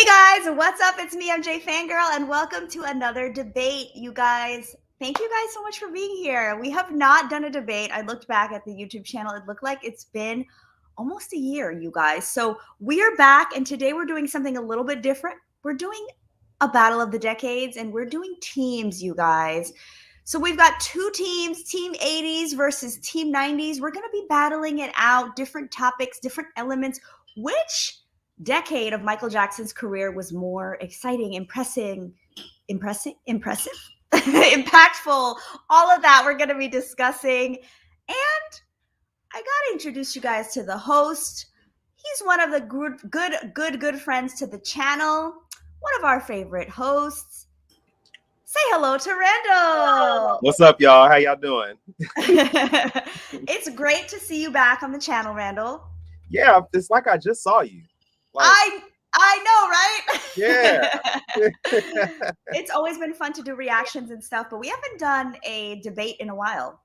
guys, what's up? It's me, MJFANGIRL, and welcome to another debate, you guys. Thank you guys so much for being here. We have not done a debate. I looked back at the YouTube channel. It looked like it's been almost a year, you guys. So we are back, and today we're doing something a little bit different. We're doing a battle of the decades, and we're doing teams, you guys. So we've got two teams, Team 80s versus Team 90s. We're going to be battling it out, different topics, different elements. Which decade of Michael Jackson's career was more exciting, impressive, impactful, all of that we're going to be discussing. And I got to introduce you guys to the host. He's one of the good friends to the channel, one of our favorite hosts. Say hello to Randall. What's up, y'all? How y'all doing? It's great to see you back on the channel, Randall. Yeah, it's like I just saw you. Like, I know, right? Yeah. It's always been fun to do reactions and stuff, but we haven't done a debate in a while.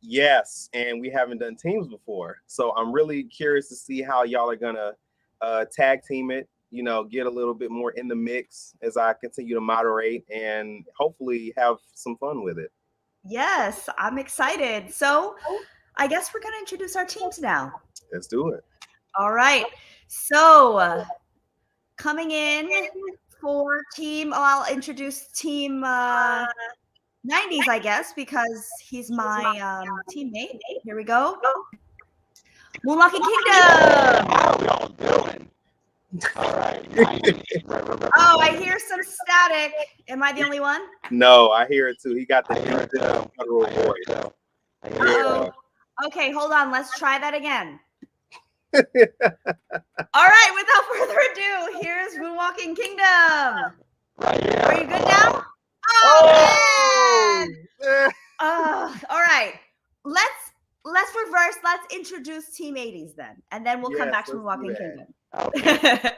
Yes, and we haven't done teams before. So I'm really curious to see how y'all are going to tag team it, you know, get a little bit more in the mix as I continue to moderate and hopefully have some fun with it. Yes, I'm excited. So I guess we're going to introduce our teams now. Let's do it. All right. So coming in for I'll introduce Team 90s, I guess, because he's my teammate. Here we go. Moonwalking Kingdom. How are we all doing? All right. Oh, I hear some static. Am I the only one? No, I hear it too. He got the federal voice. Uh-oh. Okay, hold on. Let's try that again. All right, without further ado, here's Moonwalking Kingdom. Right here. Are you good now? Oh, man! All right. Let's reverse. Let's introduce Team 80s then, and then we'll come back to Moonwalking Kingdom. Okay.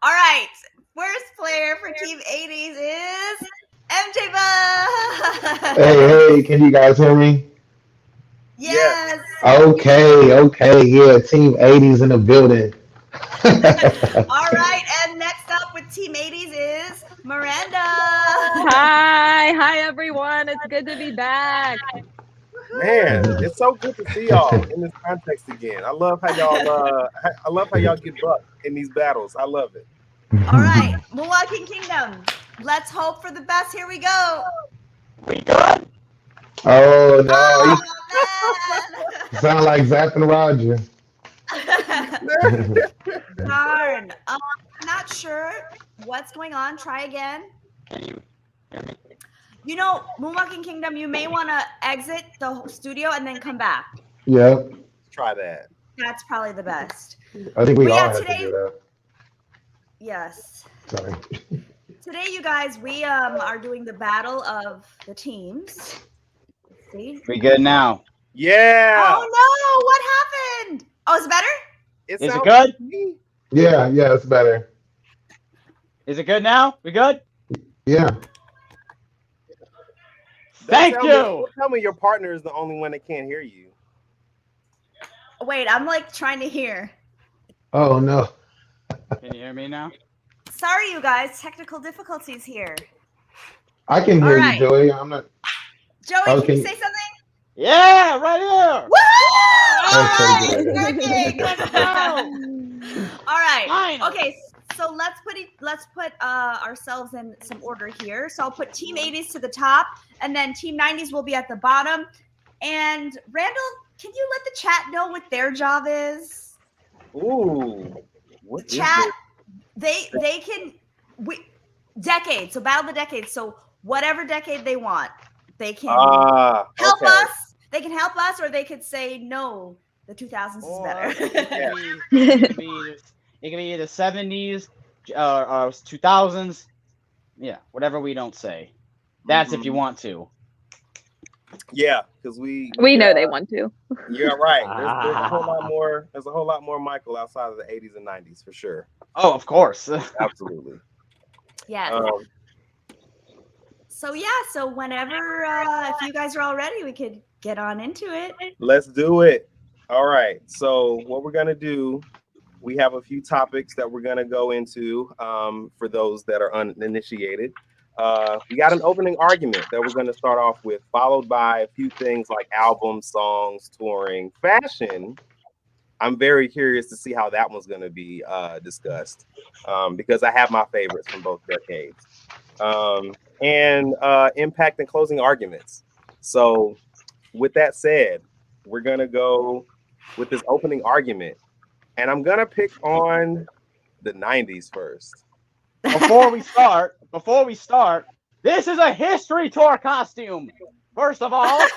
All right. First player for Team 80s is MJFANGIRL. Hey, can you guys hear me? Yes. Okay, yeah, Team 80s in the building. All right, and next up with Team 80s is Miranda. Hi everyone. It's good to be back. Man, it's so good to see y'all in this context again. I love how y'all get bucked in these battles. I love it. All right, Moonwalking Kingdom. Let's hope for the best. Here we go. We good? Oh no, Oh, you sound like Zapp and Roger. Darn. I'm not sure what's going on. Try again. Can you hear me? You know, Moonwalking Kingdom, you may want to exit the studio and then come back. Yep, Try that. That's probably the best. I think we But all yeah, have today- to do that. Yes. Sorry. Today, you guys, we are doing the battle of the teams. Let's see. We good now? Yeah. Oh no! What happened? Oh, is it better? Is it sounds good? to me. Yeah, it's better. Is it good now? We good? Yeah. Thank Tell you. Tell me your partner is the only one that can't hear you. Wait, I'm like trying to hear. Oh no. Can you hear me now? Sorry, you guys. Technical difficulties here. I can hear All right. you, Joey. I'm not. Joey, Oh, can you can- say something? Yeah, right here. Woo! All Okay, right, good. working. Let's go. All right. Finally. Okay, so let's put ourselves in some order here. So I'll put Team 80s to the top, and then Team 90s will be at the bottom. And Randall, can you let the chat know what their job is? Ooh. What is Chat, it? they can decades. So battle the decades. So whatever decade they want, they can help okay. us. They can help us, or they could say no. The 2000s is better. It could be the 70s or 2000s. Yeah, whatever we don't say. That's if you want to. Yeah, because we know they want to. You're right. There's a whole lot more. There's a whole lot more Michael outside of the 80s and 90s for sure. Oh, of course. Absolutely. Yeah. So yeah, so whenever if you guys are all ready, we could get on into it. Let's do it. All right. So what we're gonna do we have a few topics that we're going to go into for those that are uninitiated. We got an opening argument that we're going to start off with, followed by a few things like albums, songs, touring, fashion. I'm very curious to see how that one's going to be discussed because I have my favorites from both decades. And impact and closing arguments. So, with that said, we're going to go with this opening argument. And I'm going to pick on the 90s first. Before we start, this is a history tour costume. First of all. Okay,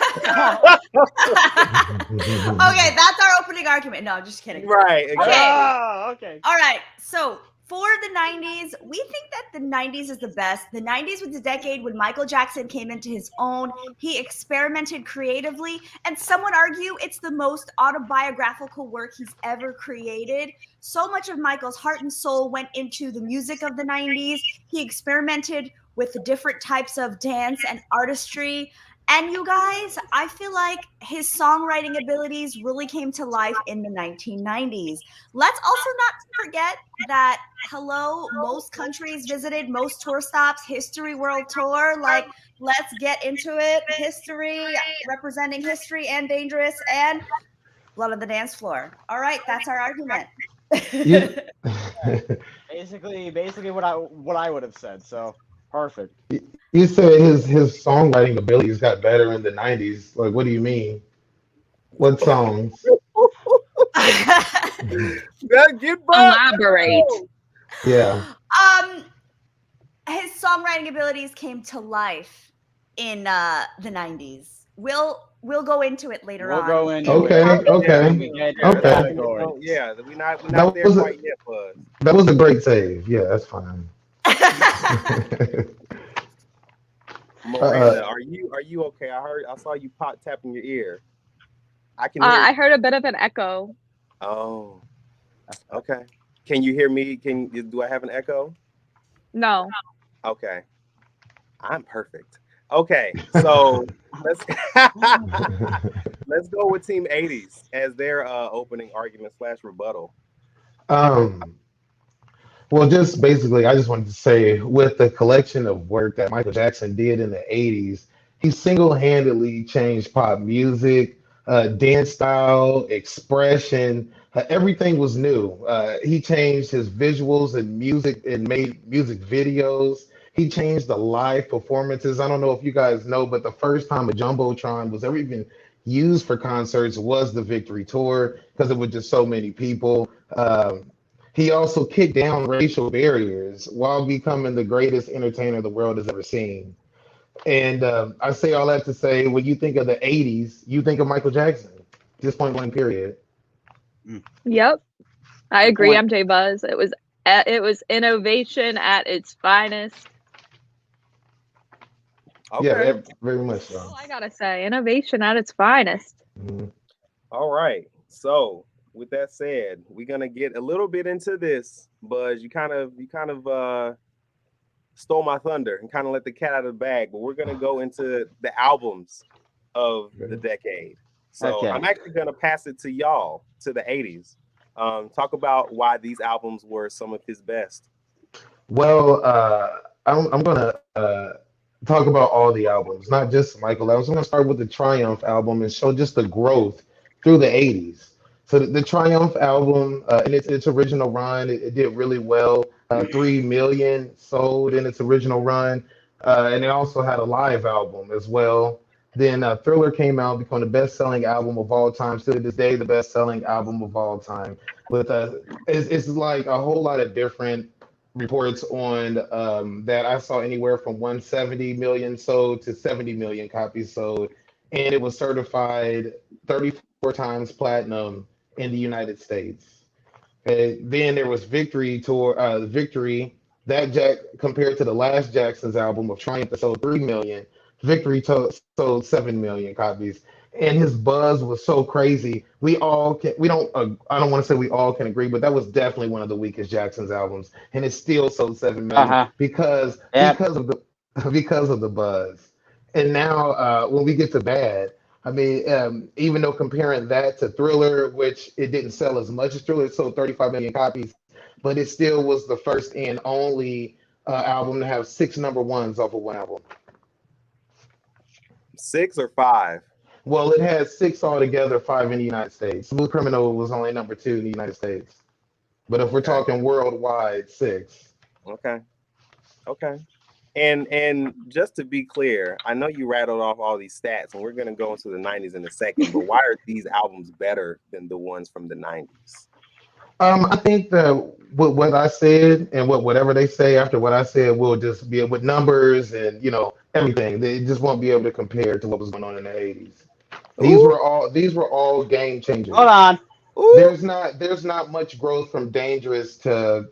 that's our opening argument. No, I'm just kidding. Right. Exactly. Okay. All right. So for the 90s, we think that the 90s is the best. The 90s was the decade when Michael Jackson came into his own. He experimented creatively, and some would argue it's the most autobiographical work he's ever created. So much of Michael's heart and soul went into the music of the 90s. He experimented with the different types of dance and artistry. And you guys, I feel like his songwriting abilities really came to life in the 1990s. Let's also not forget that, most countries visited, most tour stops, History World Tour. Like, let's get into it. History, representing history and dangerous, and blood on the dance floor. All right, that's our argument. Basically what I would have said. So perfect. You said his songwriting abilities got better in the 90s. Like, what do you mean? What songs? Elaborate. Yeah. His songwriting abilities came to life in the 90s. We'll go into it later on. We'll go into Okay, it. okay. Okay. Oh, yeah, we're not That there was quite yet, bud. That was a great save. Yeah, that's fine. Miranda, are you okay? I saw you pop tapping your ear. I can hear you. I heard a bit of an echo. Oh, okay. Can you hear me? Do I have an echo? No. Okay. I'm perfect. Okay, so let's go with Team 80s as their opening argument / rebuttal. Well, just basically, I just wanted to say with the collection of work that Michael Jackson did in the 80s, he single-handedly changed pop music, dance style, expression. Everything was new. He changed his visuals and music and made music videos. He changed the live performances. I don't know if you guys know, but the first time a Jumbotron was ever even used for concerts was the Victory Tour because it was just so many people. He also kicked down racial barriers while becoming the greatest entertainer the world has ever seen. And I say all that to say, when you think of the 80s, you think of Michael Jackson. Just point blank, period. Yep. I agree, point. MJ Buzz. It was innovation at its finest. Okay. Yeah, very much so. All I gotta say, innovation at its finest. Mhm. All right. So with that said, we're gonna get a little bit into this, Buzz. You kind of stole my thunder and kind of let the cat out of the bag, but we're gonna go into the albums of the decade. So Okay. I'm actually gonna pass it to y'all, to the 80s. Talk about why these albums were some of his best. Well, I'm gonna talk about all the albums, not just Michael. I was gonna start with the Triumph album and show just the growth through the 80s. So the Triumph album, in its original run, it did really well. 3 million sold in its original run, and it also had a live album as well. Then Thriller came out, became the best-selling album of all time. Still to this day, the best-selling album of all time. With it's like a whole lot of different reports on that. I saw anywhere from 170 million sold to 70 million copies sold, and it was certified 34 times platinum in the United States. Then there was Victory Tour, Victory compared to the last Jackson's album of Triumph that sold 3 million. Sold 7 million copies, and his buzz was so crazy. We don't. I don't want to say we all can agree, but that was definitely one of the weakest Jackson's albums, and it still sold 7 million because Yep. because of the buzz. And now when we get to Bad, I mean, even though comparing that to Thriller, which it didn't sell as much as Thriller, it sold 35 million copies, but it still was the first and only album to have six number ones off of one album. 6 or 5? Well, it had six altogether, five in the United States. Smooth Criminal was only number two in the United States. But if we're Okay. talking worldwide, six. Okay. Okay. And just to be clear, I know you rattled off all these stats, and we're gonna go into the 90s in a second, but why are these albums better than the ones from the 90s? I think that what I said and whatever they say after what I said will just be with numbers and everything. They just won't be able to compare to what was going on in the 80s. Ooh. These were all game changers. Hold on. Ooh. There's not much growth from Dangerous to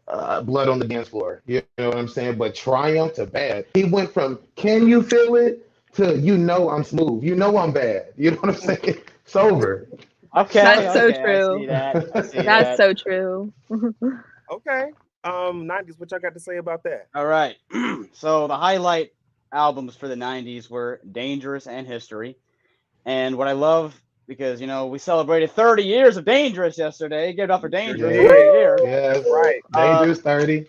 Blood on the Dance Floor. You know what I'm saying? But Triumph to Bad. He went from Can You Feel It to I'm smooth. I'm bad. You know what I'm saying? It's over. Okay. That's so okay, true. I see that. I see That's that. so true. Okay. 90s, what y'all got to say about that? All right. So the highlight albums for the 90s were Dangerous and History. And what I love, because, we celebrated 30 years of Dangerous yesterday. Give it up for Dangerous. Yeah. 30 years. Yes. Right. Dangerous 30.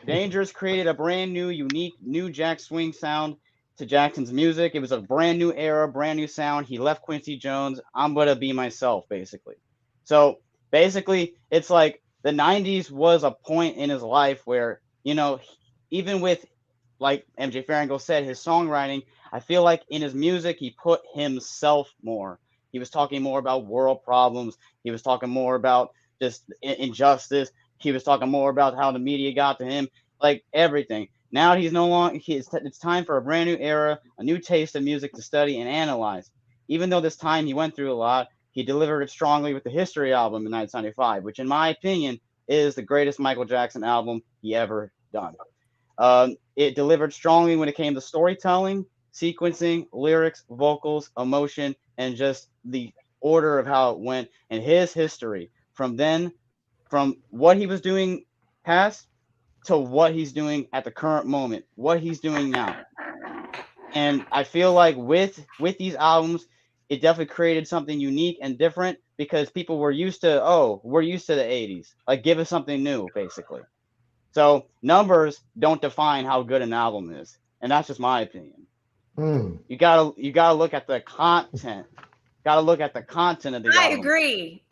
Dangerous created a brand new, unique, new Jack Swing sound to Jackson's music. It was a brand new era, brand new sound. He left Quincy Jones. I'm going to be myself, basically. So basically, it's like the 90s was a point in his life where, even with, like MJFANGIRL said, his songwriting, I feel like in his music, he put himself more. He was talking more about world problems. He was talking more about just injustice. He was talking more about how the media got to him, like everything. Now he's no longer, it's time for a brand new era, a new taste of music to study and analyze. Even though this time he went through a lot, he delivered it strongly with the History album in 1995, which in my opinion is the greatest Michael Jackson album he ever done. It delivered strongly when it came to storytelling, sequencing, lyrics, vocals, emotion, and just the order of how it went and his history from what he was doing past to what he's doing at the current moment, what he's doing now. And I feel like with these albums, it definitely created something unique and different because people were used to, we're used to the 80s. Like, give us something new, basically. So numbers don't define how good an album is. And that's just my opinion. You gotta look at the content. Gotta look at the content of the album. I agree.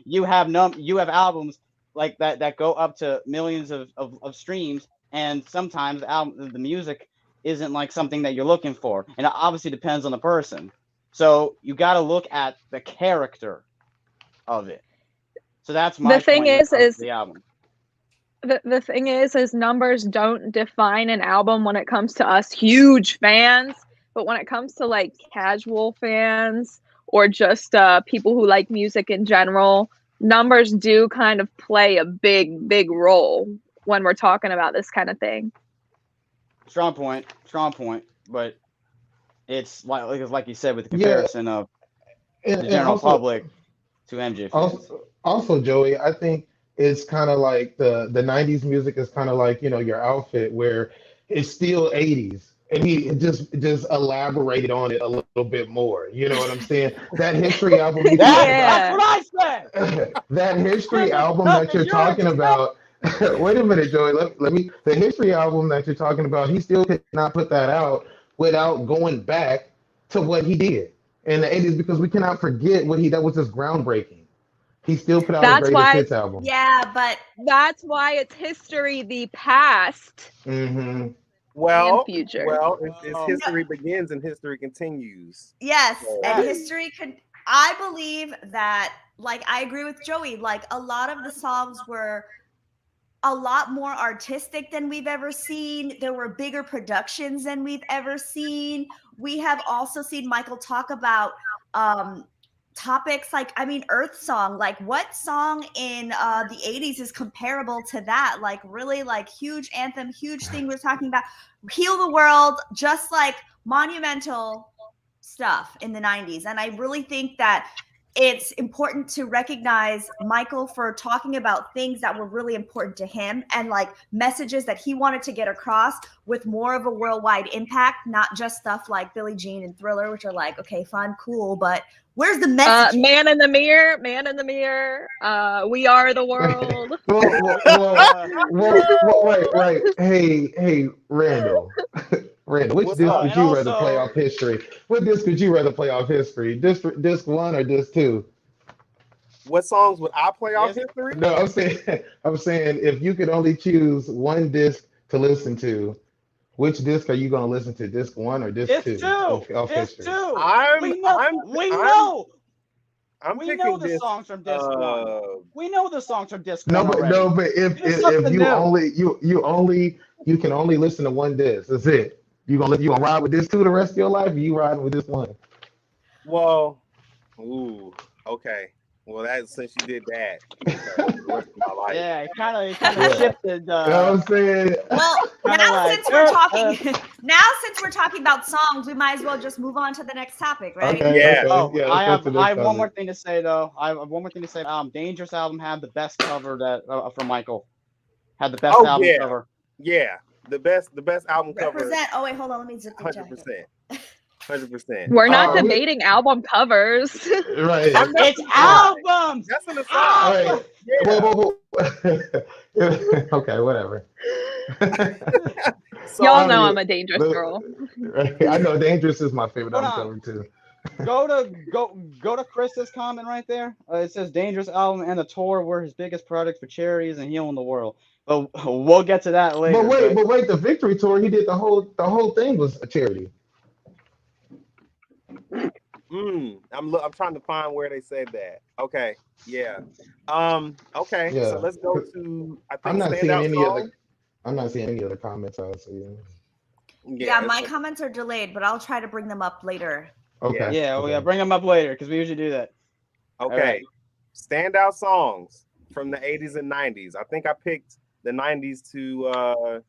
You have albums like that go up to millions of streams, and sometimes the music isn't like something that you're looking for, and it obviously depends on the person. So you got to look at the character of it. So that's my The thing point is the album. The thing is numbers don't define an album when it comes to us huge fans, but when it comes to like casual fans or just people who like music in general, numbers do kind of play a big role when we're talking about this kind of thing. Strong point. But it's like you said with the comparison of the general public to MJ fans. Also, Joey, I think it's kind of like the 90s music is kind of like, your outfit where it's still 80s. And he just elaborated on it a little bit more. You know what I'm saying? That History album. That's what I said. That History album that you're talking about. Wait a minute, Joey. Let me. The History album that you're talking about. He still could not put that out without going back to what he did in the 80s because we cannot forget that was just groundbreaking. He still put out a greatest hits album. Yeah, but that's why it's history, the past. Mm-hmm. Well, future. It's history begins and history continues. Yes, and history could. I believe that, like, I agree with Joey. Like, a lot of the songs were a lot more artistic than we've ever seen. There were bigger productions than we've ever seen. We have also seen Michael talk about topics like, Earth Song. Like, what song in the 80s is comparable to that? Like, really, like, huge anthem, huge thing we're talking about. Heal the World, just like monumental stuff in the 90s. And I really think that it's important to recognize Michael for talking about things that were really important to him and like messages that he wanted to get across with more of a worldwide impact, not just stuff like Billie Jean and Thriller, which are like, okay, fun, cool, but where's the message? Man in the mirror, we are the world. Right. Hey, Randall. Randall, which What's disc up? would And you rather also- play off history? What disc would you rather play off history? Disc 1 or disc 2? What songs would I play off Yes. history? No, I'm saying if you could only choose one disc to listen to, which disc are you going to listen to? Disc 1 or disc Disc 2 two. off Disc history? two. I'm We know. I'm We picking know the this. songs from disc 1. We know the songs from disc No, 1 but already. no, but if Do if something you new. only you can only listen to one disc. That's it. You gonna ride with this 2 the rest of your life? Or you riding with this 1? Well, okay. Well, since you did that, okay, the rest of my life. Yeah, it kind of Yeah. shifted. You know what I'm saying? Well, Kinda now like, since we're talking about songs, we might as well just move on to the next topic, right? Okay, Yeah. Oh, yeah. I let's go to have this one more topic. thing to say though. I have one more thing to say. Dangerous album had the best cover that from Michael. Had the best Oh, album yeah. cover. Yeah, the best album cover. Represent. Oh wait, hold on. Let me zip the 100%. jacket. 100%. We're not we- debating album covers. Right. It's albums. That's an aside. All right. Yeah. Whoa. Okay, whatever. So, Y'all know I'm a dangerous Look, girl. Right. I know Dangerous is my favorite Hold album on. cover too. Go to Chris's comment right there. It says Dangerous album and the tour were his biggest projects for charities and healing the world. But we'll get to that later. But wait, the Victory Tour, he did the whole thing was a charity. I'm trying to find where they said that. Okay, yeah. Okay. Yeah. So let's go to I'm not seeing Standout any Songs. I'm not seeing any other comments I see. Yeah, my comments are delayed, but I'll try to bring them up later. Okay. Yeah, bring them up later because we usually do that. Okay. Alright. Standout songs from the 80s and 90s. I think I picked the 90s to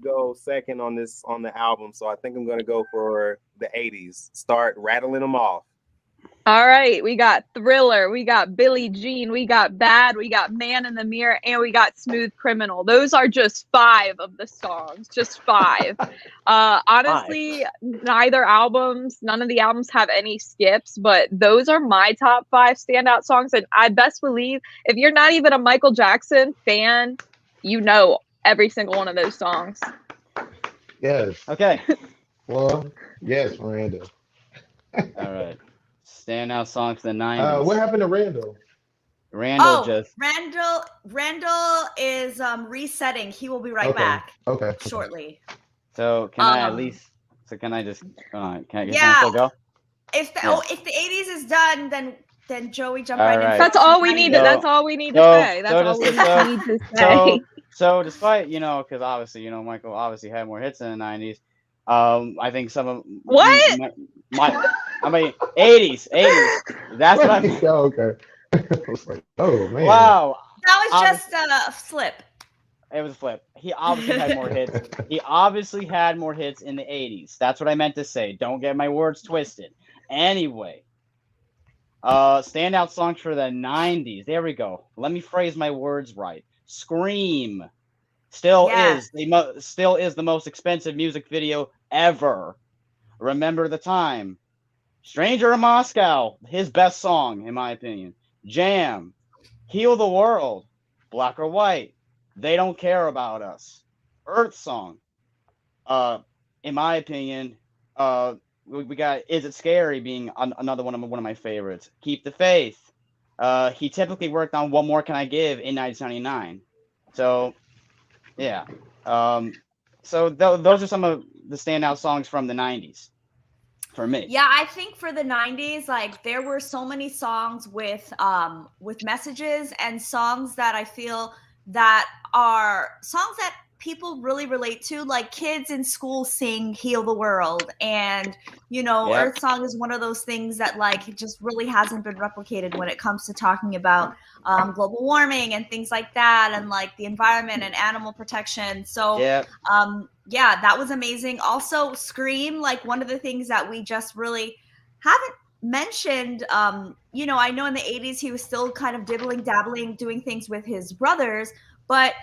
go second on the album. So I think I'm gonna go for the 80s. Start rattling them off. All right, we got Thriller, we got Billie Jean, we got Bad, we got Man in the Mirror, and we got Smooth Criminal. Those are just 5 of the songs, just 5. Honestly, none of the albums have any skips, but those are my top 5 standout songs. And I best believe if you're not even a Michael Jackson fan, you know every single one of those songs. Yes. Okay. Well, yes, Miranda. All right. Standout songs for the 90s. What happened to Randall? Randall Randall is resetting. He will be right Okay. back Okay. shortly. So can I at least? So can I just? Can I still go? If the 80s is done, then Joey jump All right in. right. That's all we need. So- That's all we need to so- say. That's so all we just- need to say. So despite because obviously Michael obviously had more hits in the 90s. I think some of What? I mean 80s. That's what I mean. Oh, okay. I was like, oh man. Wow. That was just a flip. It was a flip. He obviously had more hits. He obviously had more hits in the 80s. That's what I meant to say. Don't get my words twisted. Anyway, standout songs for the 90s. There we go. Let me phrase my words right. Scream still is the most expensive music video ever. Remember the Time. Stranger in Moscow, his best song in my opinion. Jam. Heal the World. Black or White. They Don't Care About Us. Earth Song. In my opinion, we got Is It Scary being another one of my favorites. Keep the Faith. He typically worked on What More Can I Give in 1999. So, yeah. So those are some of the standout songs from the 90s for me. Yeah, I think for the 90s, like there were so many songs with messages and songs that I feel that are songs that people really relate to, like kids in school sing Heal the World, and Earth Song is one of those things that like just really hasn't been replicated when it comes to talking about global warming and things like that, and like the environment and animal protection. So yeah, that was amazing. Also Scream, like one of the things that we just really haven't mentioned, you know, I know in the 80s he was still kind of dibbling, dabbling, doing things with his brothers, but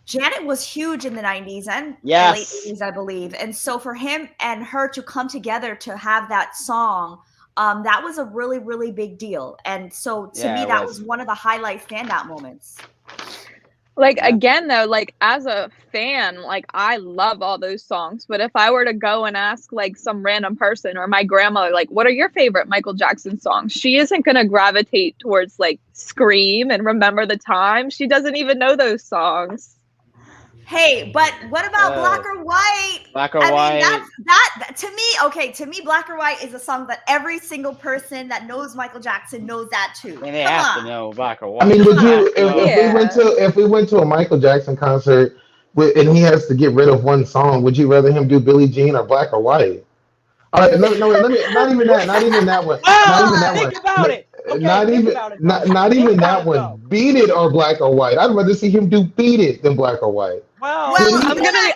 Janet was huge in the 90s and the late Yes. 80s, I believe. And so for him and her to come together to have that song, that was a really, really big deal. And so to Yeah, me, it that was. was one of the highlight standout moments. Like, Yeah. again, though, like, as a fan, like, I love all those songs. But if I were to go and ask, like, some random person or my grandmother, like, what are your favorite Michael Jackson songs? She isn't going to gravitate towards, like, Scream and Remember the Time. She doesn't even know those songs. Hey, but what about Black or White? Black or I White. mean, that to me, okay, to me, Black or White is a song that every single person that knows Michael Jackson knows that too. I mean, they Come have on. to know Black or White. I mean, would you They have to know. if we went to a Michael Jackson concert and he has to get rid of one song, would you rather him do Billie Jean or Black or White? All right, let me not even that one, not even that one, Think about it. Okay, not think even about it, though. not Think even about that it, one. though. Beat It or Black or White? I'd rather see him do Beat It than Black or White. Well, Well, I'm yeah,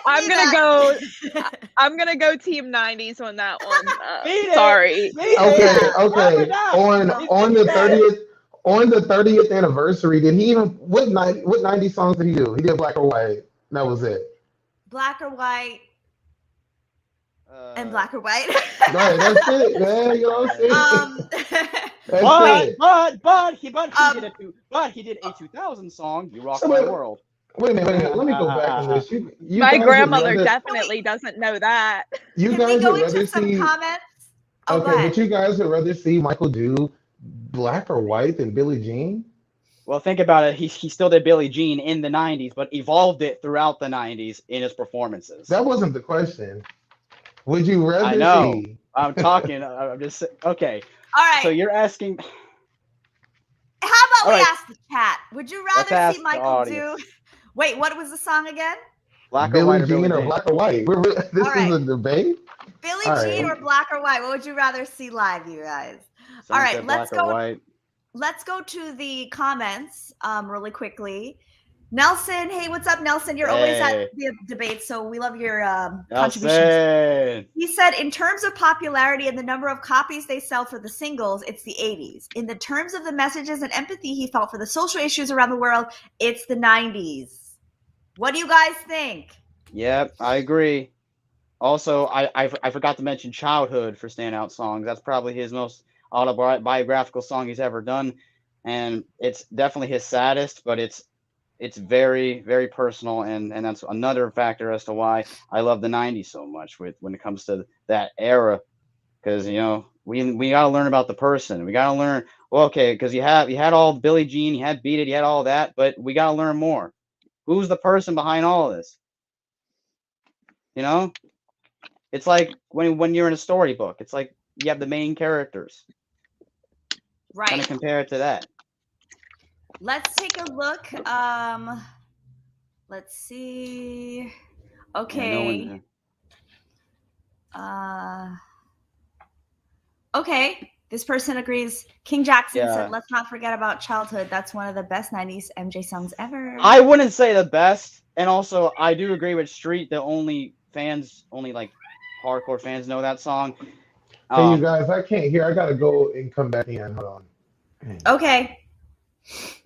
gonna go Team 90s on that one. Beat It. Sorry. Beat Okay, It. okay. Why not? On the 30th anniversary, did he even what 90 songs did he do? He did Black or White. That was it. Black or White and Black or White. Right, that's it, man. You know what I'm saying? That's it. But he did a 2000 song, "You Rock So My wait, World." wait a minute. Let me go back on this. You My guys would grandmother rather definitely doesn't know that. you Can we guys go would into rather some see comments? Oh, go okay, ahead. but you guys would rather see Michael do Black or White than Billie Jean? Well, think about it. He still did Billie Jean in the 90s, but evolved it throughout the 90s in his performances. That wasn't the question. Would you rather I know. see? I'm talking. I'm just okay. All right. So you're asking. How about All we right. ask the chat? Would you Let's rather ask see the Michael do? audience. Wait, what was the song again? Black or Billie White or Jean Billie or Jean? Black or White? This All is right. a debate. Billie All Jean right. or Black or White? What would you rather see live, you guys? Someone All right, said let's Black or go. White. Let's go to the comments really quickly. Nelson, hey, what's up, Nelson? You're always at Hey. the debate, so we love your contributions. Nelson. He said, in terms of popularity and the number of copies they sell for the singles, it's the 80s. In the terms of the messages and empathy he felt for the social issues around the world, it's the 90s. What do you guys think? Yep, I agree. Also, I forgot to mention "Childhood" for Standout Songs. That's probably his most autobiographical song he's ever done, and it's definitely his saddest, but it's very, very personal, and that's another factor as to why I love the 90s so much when it comes to that era, because you know we got to learn about the person. We got to learn, well, okay, because you had all Billie Jean, you had Beat It, you had all that, but we got to learn more. Who's the person behind all of this? You know, it's like when you're in a storybook, it's like you have the main characters. Right. Kind of compare it to that. Let's take a look. Let's see. Okay. Okay. This person agrees. King Jackson said, let's not forget about Childhood. That's one of the best 90s MJ songs ever. I wouldn't say the best. And also, I do agree with Street that only like hardcore fans know that song. Hey, you guys, I can't hear. I got to go and come back in. Hold on. Okay.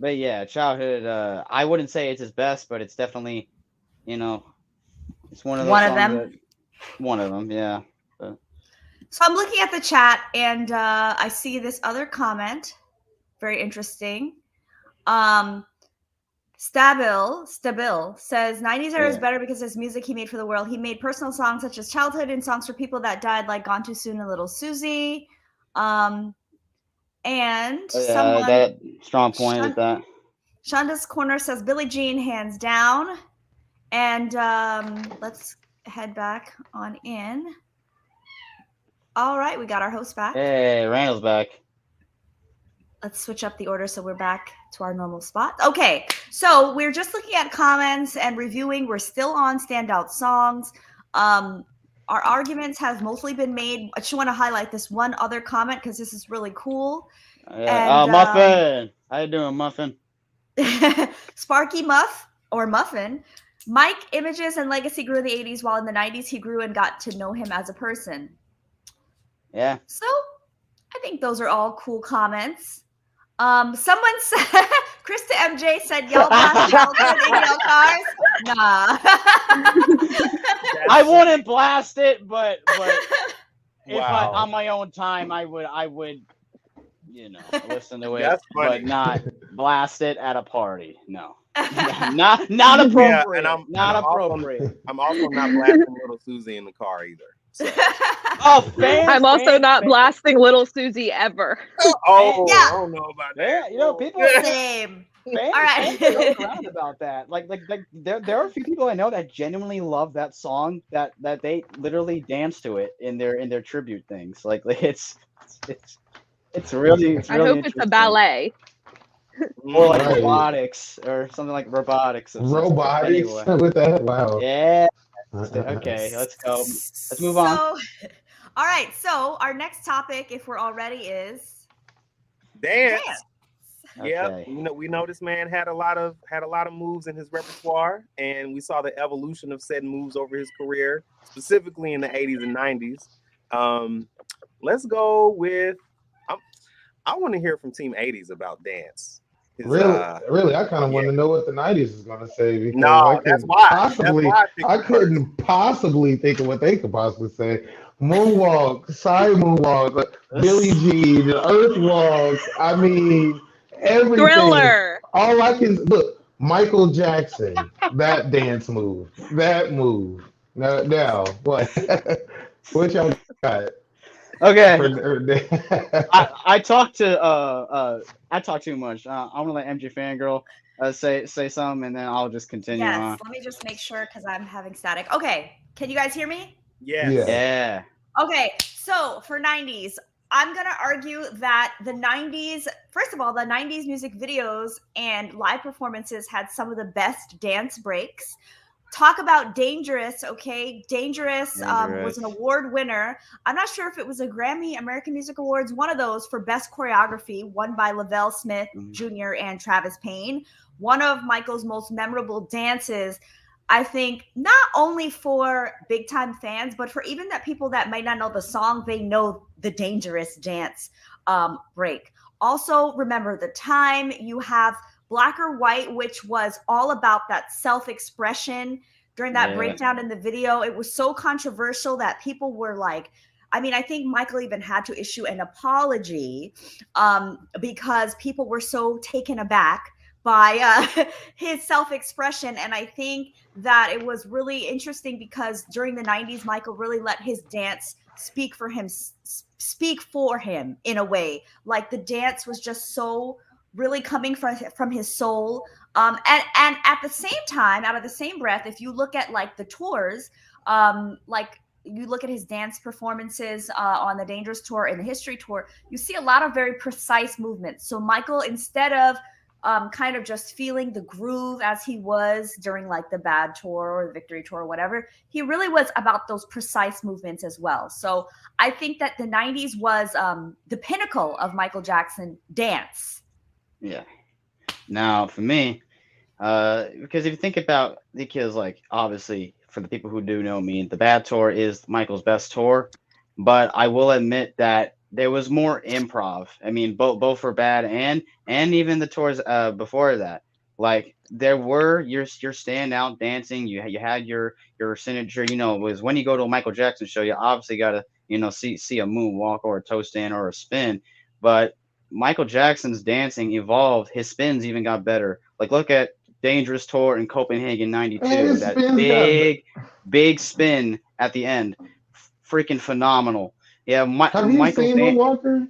But yeah, Childhood, I wouldn't say it's his best, but it's definitely, you know, it's one of those songs. One of them, yeah. So I'm looking at the chat, and I see this other comment. Very interesting. Stabil says 90s era is better because his music he made for the world. He made personal songs such as Childhood and songs for people that died, like Gone Too Soon and Little Susie. And someone that strong point with that. Shonda's Corner says Billie Jean, hands down. And let's head back on in. All right, we got our host back. Hey, Randall's back. Let's switch up the order so we're back to our normal spot. Okay, so we're just looking at comments and reviewing. We're still on Standout Songs. Our arguments have mostly been made. I just want to highlight this one other comment because this is really cool. Muffin. How you doing, Muffin? Sparky Muff or Muffin. Mike images and legacy grew in the 80s, while in the 90s he grew and got to know him as a person. Yeah. So I think those are all cool comments. Someone said, Krista MJ said, "Y'all blast Hamilton in your cars." Nah. I wouldn't blast it, but if I Wow. on my own time, I would, you know, listen to it, That's funny. but not blast it at a party. No, not appropriate. Yeah, and not I'm appropriate. I'm also not blasting Little Susie in the car either. So. Oh, fans! I'm also fans, not fans, blasting Little Susie ever. Oh, Yeah. I don't know about that. Yeah, you know, people. Same. Fans, All right. fans joke around about that. Like there are a few people I know that genuinely love that song that they literally dance to it in their tribute things. Like it's really I hope it's a interesting. ballet. Or like Right. robotics or something like robotics. of some sort. Robotics Anyway. with that. Wow. Yeah. Okay, let's go. Let's move on. So, all right. So our next topic, if we're all ready, is Dance. dance. Yep. Okay. We know this man had a lot of moves in his repertoire, and we saw the evolution of said moves over his career, specifically in the 80s and 90s. Let's go with I want to hear from Team 80s about dance. Really, I kind of want to know what the 90s is going to say, because No, that's why. I couldn't possibly think of what they could possibly say. Moonwalk, side moonwalk, Billie Jean, Earthwalk. I mean, everything. Thriller. All I can look, Michael Jackson, that dance move, that move. Now what? What y'all got? Okay. I talk too much. I'm gonna let MJ Fangirl say something, and then I'll just continue Yes. on. Let me just make sure because I'm having static. Okay. Can you guys hear me? Yes. Yeah. Okay. So for 90s, I'm going to argue that the 90s, first of all, the 90s music videos and live performances had some of the best dance breaks. Talk about Dangerous, okay? Dangerous was an award winner. I'm not sure if it was a Grammy American Music Awards, one of those for best choreography, won by Lavelle Smith Jr. and Travis Payne. One of Michael's most memorable dances, I think, not only for big time fans, but for even that people that might not know the song, they know the Dangerous dance break. Also, remember the time. You have Black or White, which was all about that self-expression during that breakdown in the video. It was so controversial that people were like, I mean, I think Michael even had to issue an apology because people were so taken aback by his self-expression. And I think that it was really interesting because during the 90s, Michael really let his dance speak for him in a way. Like the dance was just so really coming from his soul. And at the same time, out of the same breath, if you look at like the tours, like you look at his dance performances on the Dangerous Tour and the History Tour, you see a lot of very precise movements. So Michael, instead of kind of just feeling the groove as he was during like the Bad Tour or the Victory Tour or whatever, he really was about those precise movements as well. So I think that the 90s was the pinnacle of Michael Jackson dance. Yeah. Now, for me, because if you think about the kids, like obviously for the people who do know me, the Bad Tour is Michael's best tour, but I will admit that there was more improv. I mean, both for Bad and even the tours before that. Like there were your standout dancing. You had your signature. You know, was when you go to a Michael Jackson show, you obviously got to see a moonwalk or a toe stand or a spin, but Michael Jackson's dancing evolved. His spins even got better. Like look at Dangerous Tour in Copenhagen '92. That big spin at the end, freaking phenomenal. Yeah, have you seen Moonwalker?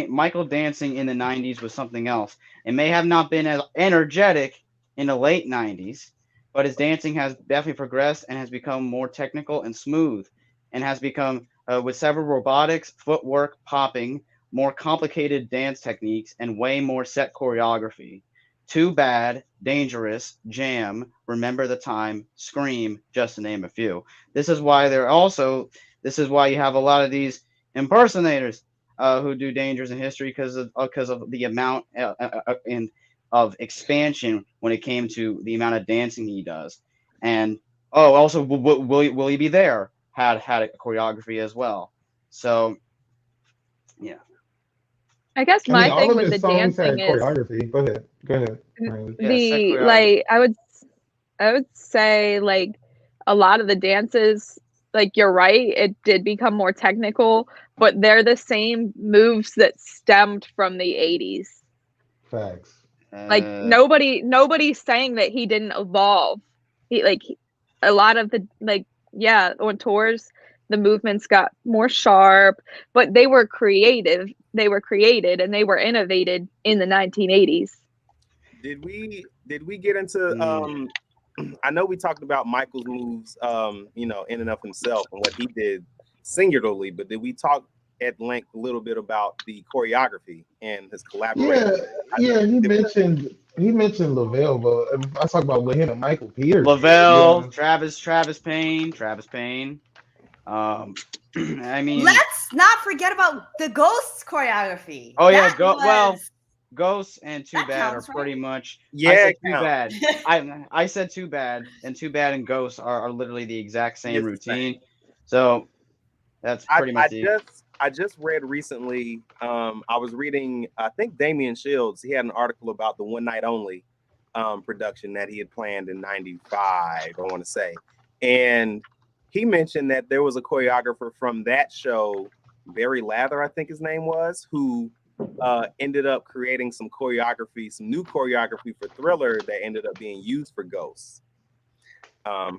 Michael dancing in the '90s was something else. It may have not been as energetic in the late '90s, but his dancing has definitely progressed and has become more technical and smooth, and has become with several robotics, footwork, popping, more complicated dance techniques, and way more set choreography. Too Bad, Dangerous, Jam, Remember the Time, Scream, just to name a few. This is why you have a lot of these impersonators who do Dangerous in History because of the amount of expansion when it came to the amount of dancing he does. And also, will he be there? had a choreography as well. So yeah. I guess I mean, my all thing of with the his songs dancing had is choreography. Go ahead. Go ahead. Riley. Yeah, set the choreography. I would say like a lot of the dances, like you're right, it did become more technical, but they're the same moves that stemmed from the 80s. Facts. Like nobody's saying that he didn't evolve. A lot of the on tours the movements got more sharp, but they were creative. They were created and they were innovated in the 1980s. Did we get into I know we talked about Michael's moves you know, in and of himself and what he did singularly, but did we talk at length a little bit about the choreography and his collaboration? Yeah. He mentioned Lavelle, but if I talk about with him and Michael Pierce. Lavelle, Travis Payne. I mean, Let's not forget about the Ghosts choreography. oh yeah, That Ghosts and Too That Bad counts, are right? pretty much. Yeah, I said it Too counts. Bad. I said Too Bad, and Too Bad and Ghosts are literally the exact same It's the routine. So that's pretty much I just read recently. I was reading. I think Damian Shields. He had an article about the One Night Only production that he had planned in '95. I want to say, and he mentioned that there was a choreographer from that show, Barry Lather, I think his name was, who ended up creating some new choreography for Thriller that ended up being used for Ghosts.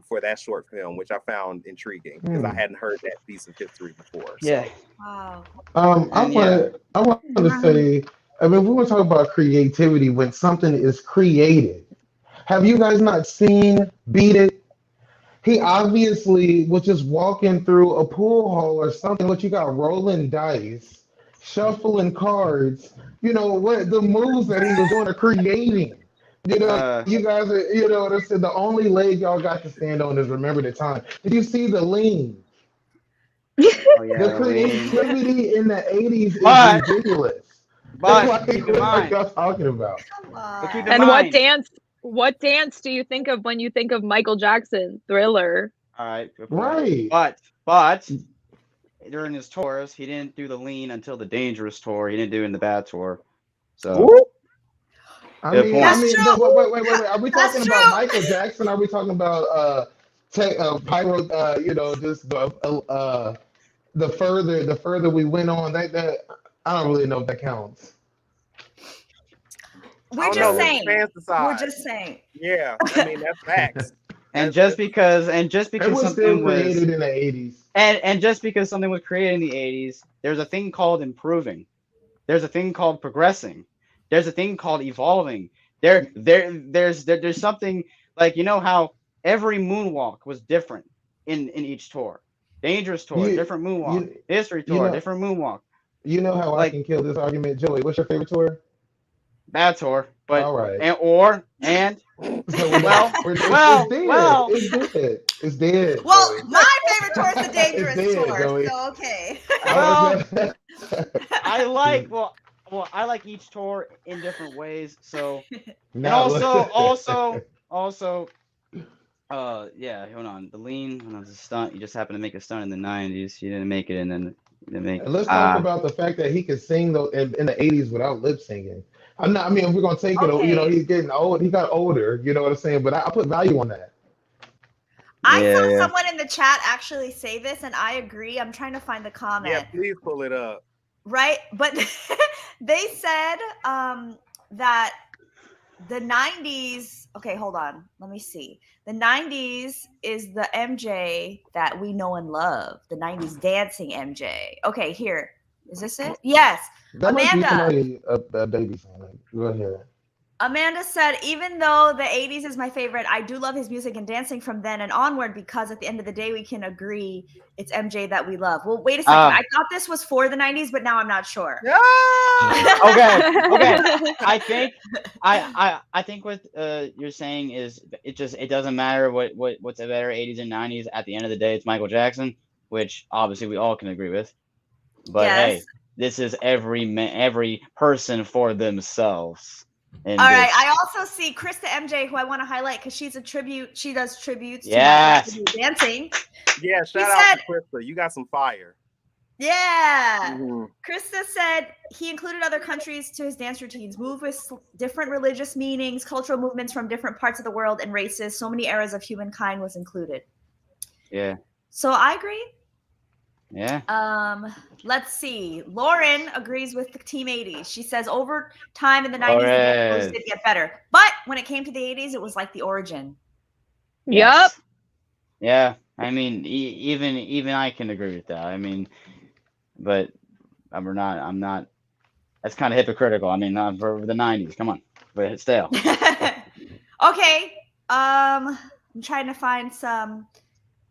For that short film, which I found intriguing because I hadn't heard that piece of history before. So. yeah. Wow. I want to say, I mean, we were talking about creativity when something is created. Have you guys not seen Beat It? He obviously was just walking through a pool hall or something. What you got, rolling dice, shuffling cards. You know what the moves that he was doing are creating. You know, you guys are. You know, the only leg y'all got to stand on is remember the time. Did you see the lean? Oh yeah, The the lean. creativity in the '80s is But ridiculous. but keep in What are mind. y'all talking about? Come But keep on. in And mind. what dance do you think of when you think of Michael Jackson? Thriller. All right, good point. Right. But during his tours, he didn't do the lean until the Dangerous tour. He didn't do it in the Bad tour. So Woo! good point. That's true. But wait. Are we That's talking about true. Michael Jackson? Are we talking about pyro? You know, just the further we went on, that I don't really know if that counts. We're I don't just know, let the saying. fans decide. We're just saying. Yeah, I mean that's facts. And just because It was still something was created in the '80s. and just because something was created in the 80s, there's a thing called improving. There's a thing called progressing. There's a thing called evolving. There's something like, you know how every moonwalk was different in each tour. Dangerous tour, You different moonwalk. you History you tour, know different moonwalk. you know how I Like can kill this argument, Joey. What's your favorite tour? Bad tour, but All right. So we're well, done. It's well, dead. well. It's dead. It's dead. Well, Joey. my favorite tour is the Dangerous It's dead, tour. Joey. So okay. Well, I like I like each tour in different ways. So and also yeah, hold on. The lean when I was a stunt, you just happened to make a stunt in the 90s. You didn't make it and then you didn't make And let's talk about the fact that he could sing though in the '80s without lip singing. I'm not. I mean, if we're gonna take it, you know, Okay. he's getting old. He got older. You know what I'm saying? But I put value on that. I Yeah, saw yeah. someone in the chat actually say this, and I agree. I'm trying to find the comment. Yeah, please pull it up. Right? But they said that the 90s, okay, hold on. Let me see. The 90s is the MJ that we know and love. The 90s dancing MJ. Okay, here. Is this it? Yes. That might be Amanda. somebody a baby song. Go ahead. Amanda said, even though the 80s is my favorite, I do love his music and dancing from then and onward because at the end of the day, we can agree it's MJ that we love. Well, wait a second. I thought this was for the 90s, but now I'm not sure. Okay. I think what you're saying is it doesn't matter what's a better 80s and 90s. At the end of the day, it's Michael Jackson, which obviously we all can agree with. But Yes. hey, this is every person for themselves. And All right. this. I also see Krista MJ, who I want to highlight because she's a tribute. She does tributes Yes. to my dancing. Yeah, He shout out said- to Krista. You got some fire. Yeah. Mhm. Krista said he included other countries to his dance routines, move with different religious meanings, cultural movements from different parts of the world and races. So many eras of humankind was included. Yeah. So I agree. Yeah. Let's see. Lauren agrees with the Team 80s. She says over time in the 90s, the dance moves did get better. But when it came to the 80s, it was like the origin. Yep. Yeah. I mean, even I can agree with that. I mean, but I'm not. That's kind of hypocritical. I mean, not for the 90s. Come on, but still. Okay. I'm trying to find some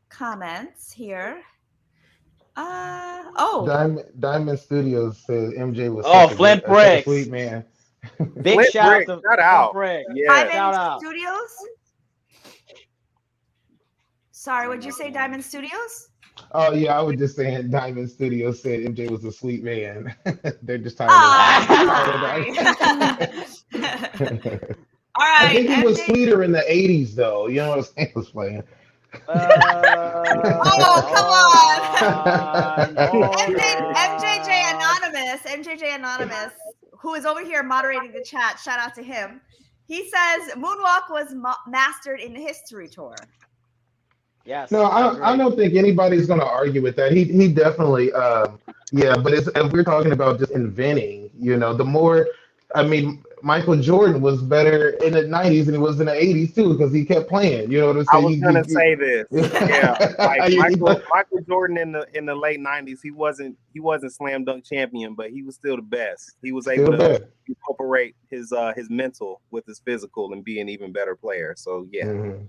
comments here. Diamond Studios said MJ was Flint such a Bricks. sweet man. Big Flint shout Bricks, out to shout out. Flint Bricks. Yeah. Shout out. Studios? Sorry, what'd you say, Diamond Studios? Oh yeah, I was just saying Diamond Studios said MJ was a sweet man. They're just tired of All right. I think he was MJ sweeter in the 80s though. You know what I'm saying? I was playing. MJJ Anonymous, who is over here moderating the chat, shout out to him. He says Moonwalk was mastered in the history tour. Yes. No, I don't think anybody's going to argue with that. He definitely, yeah. But if we're talking about just inventing, the more, I mean, Michael Jordan was better in the 90s than he was in the 80s too, because he kept playing. You know what I'm saying? I was gonna say this. Yeah, like Michael Jordan in the late 90s, he wasn't slam dunk champion, but he was still the best. He was able to incorporate his mental with his physical and be an even better player. So yeah. Mm-hmm.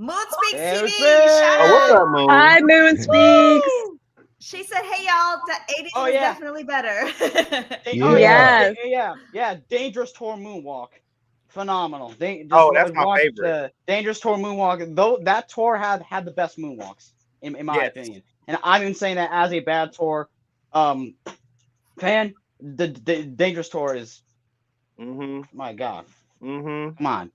Moon Speaks TV. What's up, Moon? Hi, Moon Speaks. She said, "Hey y'all, the 80s was definitely better." Yeah. Dangerous Tour Moonwalk, phenomenal. That's my favorite. Dangerous Tour Moonwalk. Though that tour had the best moonwalks in my opinion, and I'm even saying that as a bad tour fan. The Dangerous Tour is, my God, come on.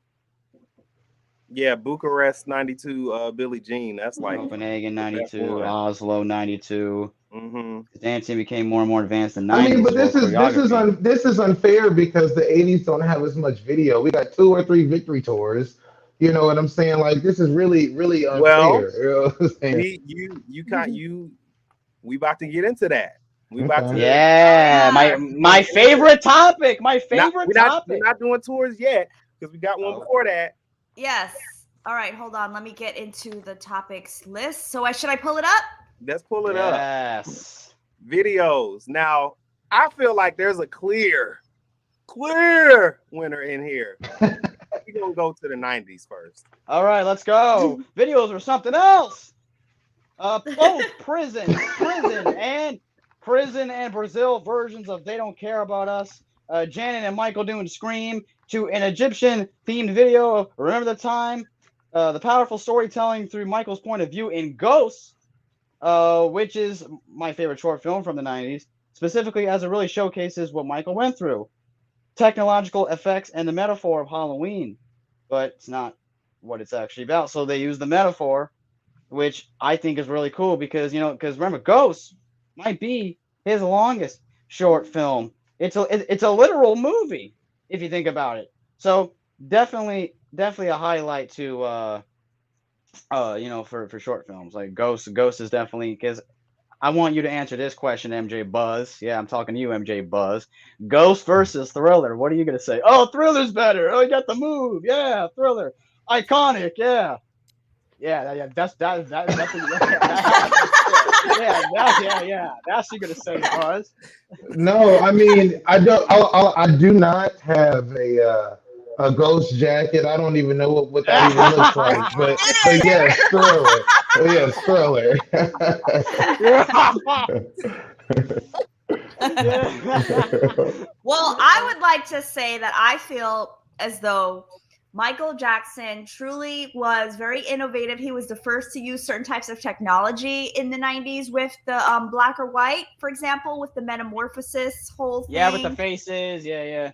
Yeah, Bucharest 92, Billie Jean. That's like Copenhagen 92, Oslo 92. Mm-hmm. Dancing became more and more advanced in 90s. I mean, but this is unfair because the 80s don't have as much video. We got 2 or 3 victory tours. You know what I'm saying? Like this is really unfair. Well, you know what I'm saying? we about to get into that. We about to my favorite topic. My favorite topic. We're not doing tours yet because we got one before that. Yes. All right, hold on. Let me get into the topics list. So should I pull it up? Let's pull it up. Yes. Videos. Now, I feel like there's a clear winner in here. We're going to go to the 90s first. All right, let's go. Videos are something else. Both prison and Brazil versions of They Don't Care About Us. Janet and Michael doing Scream, to an Egyptian-themed video of Remember the Time, the powerful storytelling through Michael's point of view in Ghosts, which is my favorite short film from the 90s, specifically as it really showcases what Michael went through, technological effects and the metaphor of Halloween, but it's not what it's actually about. So they use the metaphor, which I think is really cool because remember, Ghosts might be his longest short film. It's a literal movie if you think about it. So definitely a highlight to for short films like Ghost is definitely, because I want you to answer this question, MJ Buzz. Yeah, I'm talking to you, MJ Buzz. Ghost versus Thriller. What are you gonna say? Oh, Thriller's better. Oh, you got the move. Yeah, Thriller. Iconic. Yeah. That's what you're gonna say, Buzz. No, I mean I do not have a Ghost jacket. I don't even know what that even looks like. But yes, Thriller. Yes, Thriller. Well, I would like to say that I feel as though Michael Jackson truly was very innovative. He was the first to use certain types of technology in the 90s with the black or white, for example, with the metamorphosis whole thing. Yeah, with the faces. Yeah.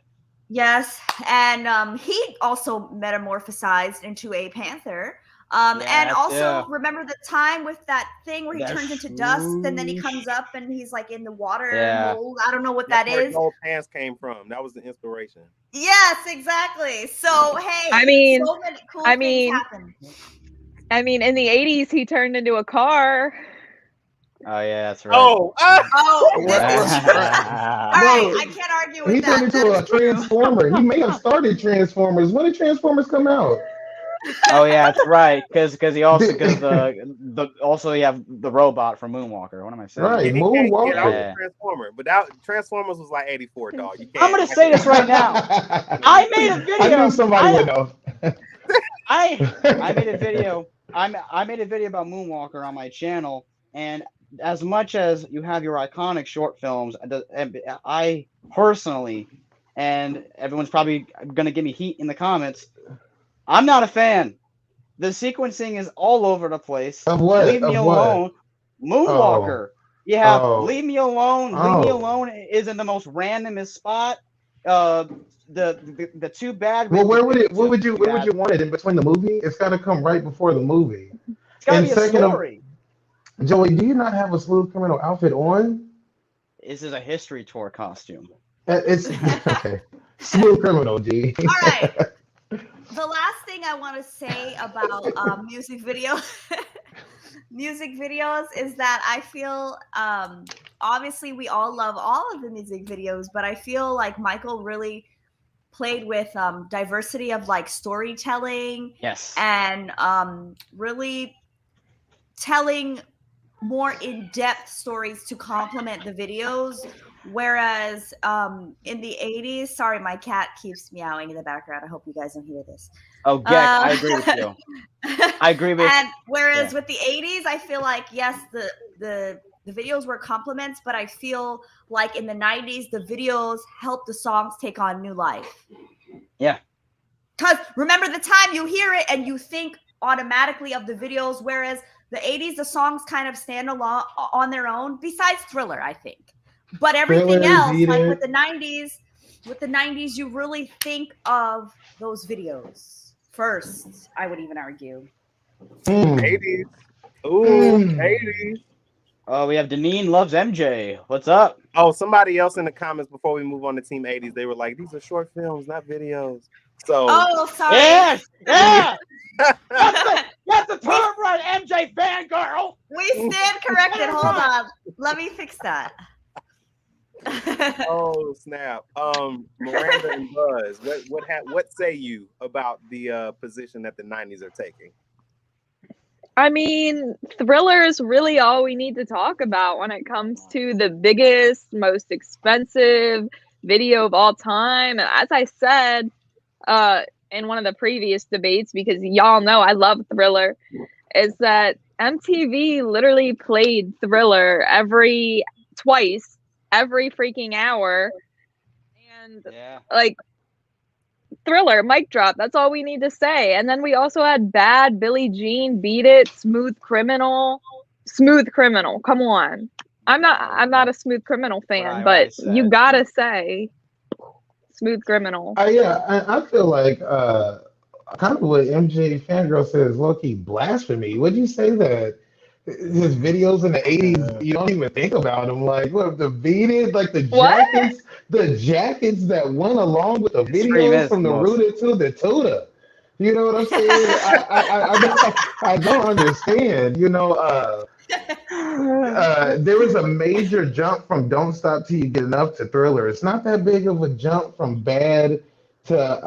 Yes, and he also metamorphosized into a panther. And also remember the time with that thing where he turns into dust, and then he comes up and he's like in the water mold. I don't know what that That's where is. gold pants came from. That was the inspiration. Yes, exactly. So hey, I mean, so many cool things happen. I mean, in the 80s, he turned into a car. Oh yeah, that's right. Oh, this is true. All right, I can't argue with He that. turned into a transformer. He may have started Transformers. When did Transformers come out? Oh yeah, that's right. Because he also also you have the robot from Moonwalker. What am I saying? Right, Yeah, Moonwalker. that was a Transformer, but that Transformers was like 84, dog. You can't, I'm gonna say this right now. I made a video. I knew somebody would know. I made a video. I made a video about Moonwalker on my channel, and as much as you have your iconic short films, I personally, and everyone's probably gonna give me heat in the comments, I'm not a fan. The sequencing is all over the place. Of what? Leave me alone. Moonwalker. You have Leave Me Alone. Leave Me Alone is in the most randomest spot. The two bad. Well, where would you want it in between the movie? It's got to come right before the movie. It's got to be a story. Joey, do you not have a Smooth Criminal outfit on? This is a history tour costume. It's okay. Smooth Criminal, G. All right. The last thing I want to say about music videos is that I feel obviously we all love all of the music videos, but I feel like Michael really played with diversity of like storytelling. Yes. And really telling more in-depth stories to complement the videos. Whereas in the 80s, sorry, my cat keeps meowing in the background. I hope you guys don't hear this. Oh, Geck, I agree with you. I agree with. And whereas with the 80s, I feel like yes, the videos were compliments, but I feel like in the 90s, the videos helped the songs take on new life. Yeah. Because remember the time you hear it and you think automatically of the videos, whereas the 80s, the songs kind of stand alone on their own, besides Thriller, I think. But everything else, like with the 90s, you really think of those videos first, I would even argue. 80s. Ooh, 80s. Oh, we have Deneen loves MJ. What's up? Oh, somebody else in the comments before we move on to Team 80s, they were like, these are short films, not videos. So sorry. Yes, yeah. That's the term right, MJ fangirl. We stand corrected. Hold on. Let me fix that. Oh snap! Miranda and Buzz, what say you about the position that the 90s are taking? I mean, Thriller is really all we need to talk about when it comes to the biggest, most expensive video of all time. And as I said in one of the previous debates, because y'all know I love Thriller, is that MTV literally played Thriller twice every freaking hour, and like Thriller, mic drop, that's all we need to say. And then we also had Bad, Billie Jean, Beat It, Smooth Criminal, come on. I'm not a Smooth Criminal fan, but you gotta say Smooth Criminal. Yeah, I feel like kind of what MJ Fangirl says, low-key blasphemy. Would you say that his videos in the 80s, you don't even think about them? Like, what, the Beat It, like the jackets that went along with the videos from the Rooted to the Tuda. You know what I'm saying? I don't understand. You know, there was a major jump from Don't Stop Till You Get Enough to Thriller. It's not that big of a jump from Bad to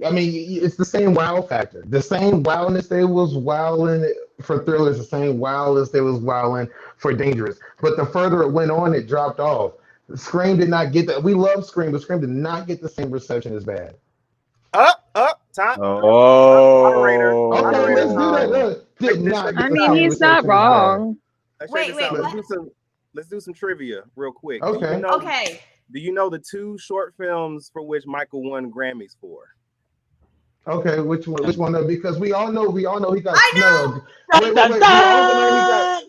I mean, it's the same wow factor. The same wildness they was wilding for Thriller is the same wildness they was wilding for Dangerous. But the further it went on, it dropped off. Scream did not get that. We love Scream, but Scream did not get the same reception as Bad. Time. Moderator. Okay, let's do that. I mean, he's not wrong. Wait, let's do some trivia real quick. Okay. Do you know the two short films for which Michael won Grammys for? Okay, which one? Because we all know he got snubbed.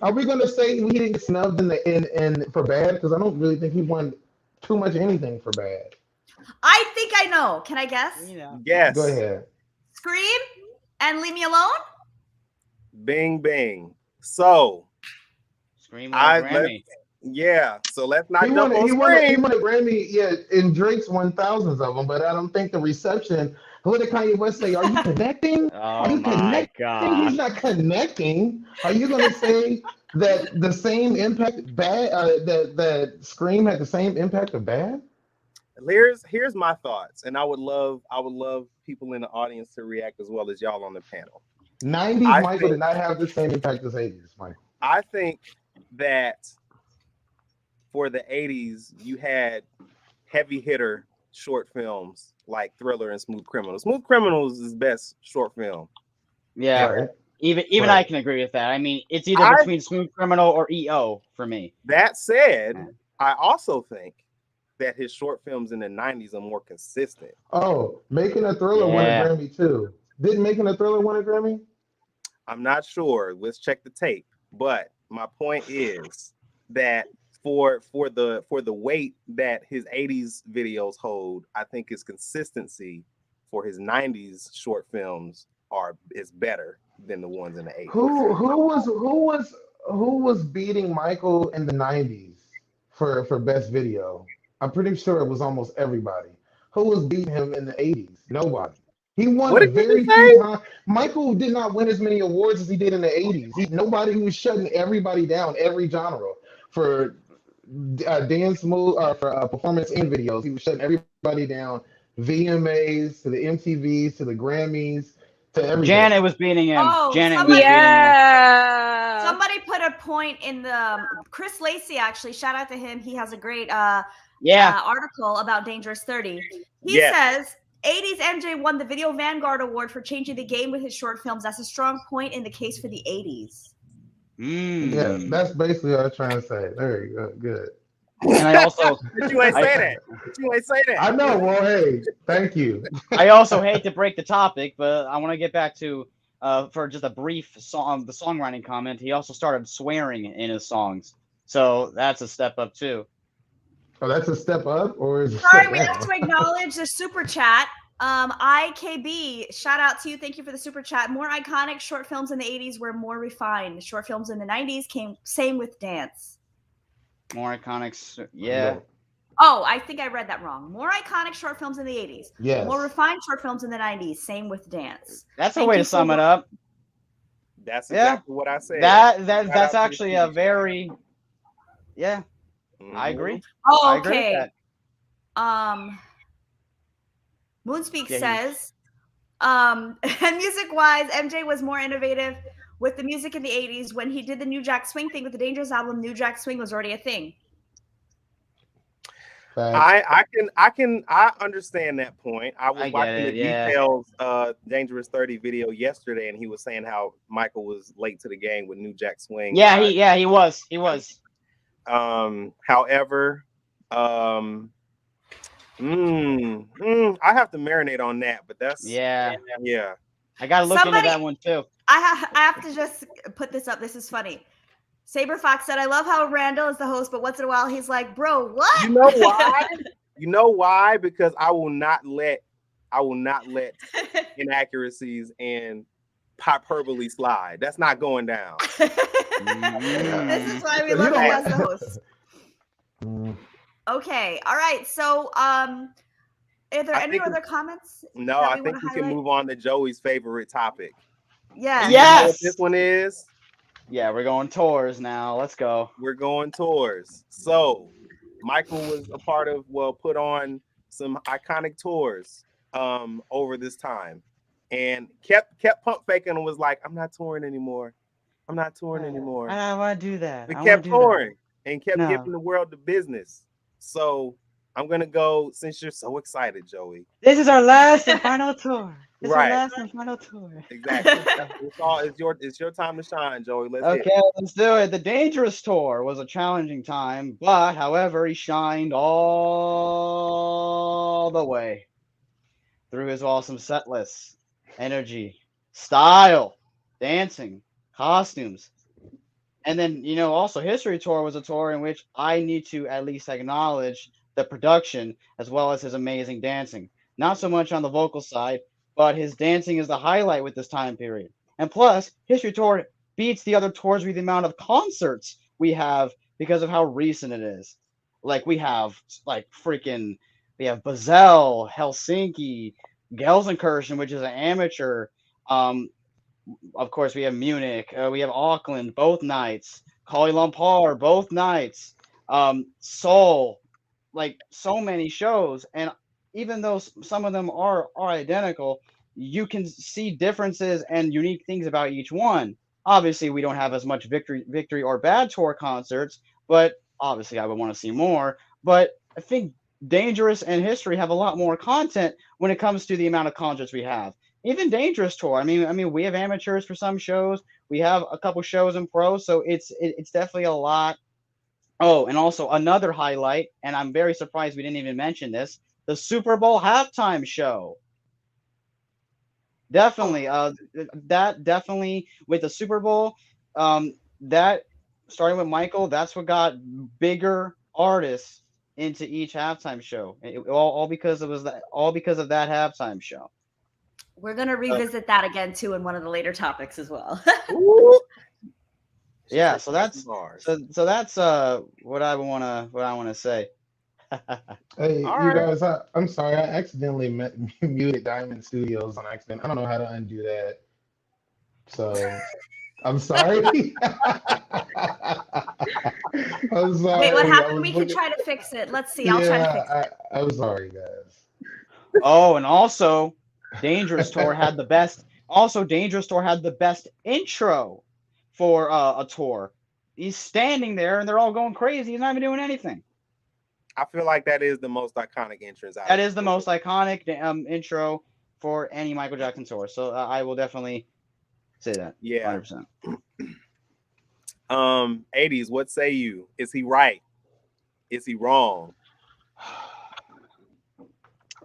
Are we gonna say he didn't get snubbed in for Bad? Because I don't really think he won too much anything for Bad. I think I know. Can I guess? You know. Yes. Go ahead. Scream and Leave Me Alone? Bing, bing. So Scream with a Grammy. yeah. So let's not He jump won. on He won. He Scream. won a Grammy. Yeah, and Drake's won thousands of them, but I don't think the reception. What did Kanye West say? Are you connecting? Are Oh you my connecting? He's god. not connecting. Are you going to say that the same impact bad? That Scream had the same impact of bad? Here's my thoughts, and I would love people in the audience to react as well as y'all on the panel. 90s Michael did not have the same impact as 80s Michael. I think that for the 80s, you had heavy hitter short films like Thriller and Smooth Criminal. Smooth Criminal is his best short film. Yeah. Right. Even Right. I can agree with that. I mean, it's either between Smooth Criminal or EO for me. That said, I also think that his short films in the 90s are more consistent. Oh, Making a Thriller won a Yeah. Grammy too. Didn't Making a Thriller win a Grammy? I'm not sure. Let's check the tape. But my point is that for the weight that his 80s videos hold, I think his consistency for his 90s short films is better than the ones in the 80s. Who was beating Michael in the 90s for best video? I'm pretty sure it was almost everybody. Who was beating him in the 80s? Nobody. He won What a did you very say? few times. Michael did not win as many awards as he did in the 80s. Nobody was shutting everybody down, every genre for dance move for performance and videos. He was shutting everybody down. VMAs to the MTVs to the Grammys to everything. Janet was beating him. Oh, Janet was somebody- beating him. Yeah. Somebody put a point in the Chris Lacey, actually. Shout out to him. He has a great Yeah. article about Dangerous 30. He Yes. says 80s MJ won the Video Vanguard Award for changing the game with his short films. That's a strong point in the case for the 80s. Yeah, that's basically what I was trying to say. There you go. Good. And I also But you ain't say that. But you ain't say that. I know. Well, hey, thank you. I also hate to break the topic, but I want to get back to for just a brief the songwriting comment. He also started swearing in his songs, so that's a step up too. Oh, that's a step up, or is it a Sorry, step we have to down? acknowledge the super chat. IKB, shout out to you. Thank you for the super chat. More iconic short films in the 80s were more refined. Short films in the 90s came same with dance. More iconic, yeah. Oh, I think I read that wrong. More iconic short films in the 80s. Yes. More refined short films in the 90s. Same with dance. That's a Thank way you to sum for- it up. That's Yeah. exactly what I said. That's Shout out to actually the a very, yeah. Mhm. I agree. Oh, I agree with okay. that. Moonspeak Yeah, says, and music-wise, MJ was more innovative with the music in the 80s. When he did the New Jack Swing thing with the Dangerous album, New Jack Swing was already a thing. Facts. I understand that point. I was I get watching it, the yeah. details Dangerous 30 video yesterday, and he was saying how Michael was late to the game with New Jack Swing. Yeah, he was. However, I have to marinate on that, but that's Yeah. yeah. I gotta look Somebody- into that one too. I have to just put this up. This is funny. Saber Fox said, I love how Randall is the host, but once in a while he's like, bro, what? You know why? You know why? Because I will not let inaccuracies and hyperbole slide. That's not going down. This is why we You love don't you like- as the host. Okay. All right. So are there I any think other comments? No, that I we think wanna we can highlight? move on to Joey's favorite topic. Yeah. And you know what Yes! this one is? Yeah, we're going tours now. Let's go. We're going tours. So Michael was a part of, put on some iconic tours over this time, and kept pump faking and was like, I'm not touring anymore. I'm not touring anymore. I don't want to do that. We I kept wanna do that. touring and kept No. giving the world the business. So I'm gonna go, since you're so excited, Joey. This is our last and final tour. This Right. is our last and final tour. Exactly. It's your time to shine, Joey. Let's hit Okay, it. let's do it. The Dangerous Tour was a challenging time, but however, he shined all the way through his awesome set list, energy, style, dancing, costumes. And then, also History Tour was a tour in which I need to at least acknowledge the production, as well as his amazing dancing. Not so much on the vocal side, but his dancing is the highlight with this time period. And plus, History Tour beats the other tours with the amount of concerts we have because of how recent it is. Like we have we have Basel, Helsinki, Gelsenkirchen, which is an amateur. Um, of course, we have Munich, we have Auckland, both nights. Kuala Lumpur, both nights. Seoul, like so many shows, and even though some of them are identical, you can see differences and unique things about each one. Obviously, we don't have as much victory or bad tour concerts, but obviously, I would want to see more. But I think Dangerous and History have a lot more content when it comes to the amount of concerts we have. Even Dangerous Tour. I mean, we have amateurs for some shows. We have a couple shows in pro, so it's definitely a lot. Oh, and also another highlight, and I'm very surprised we didn't even mention this: the Super Bowl halftime show. Definitely, that definitely with the Super Bowl, that starting with Michael, that's what got bigger artists into each halftime show. All because it was that, all because of that halftime show. We're gonna revisit that again too in one of the later topics as well. Yeah, so that's what I wanna say. Hey, All you right. guys, I'm sorry, I accidentally muted Diamond Studios on accident. I don't know how to undo that. So I'm sorry. I'm sorry. Wait, what I happened? was We can looking. try to fix it. Let's see. I'll try to fix it. I'm sorry, guys. Oh, and also Dangerous Tour had the best. Also, Dangerous Tour had the best intro for a tour. He's standing there, and they're all going crazy. He's not even doing anything. I feel like that is the most iconic entrance out That of is the most iconic intro for any Michael Jackson tour. So I will definitely say that. Yeah. 100%. 80s, what say you? Is he right? Is he wrong?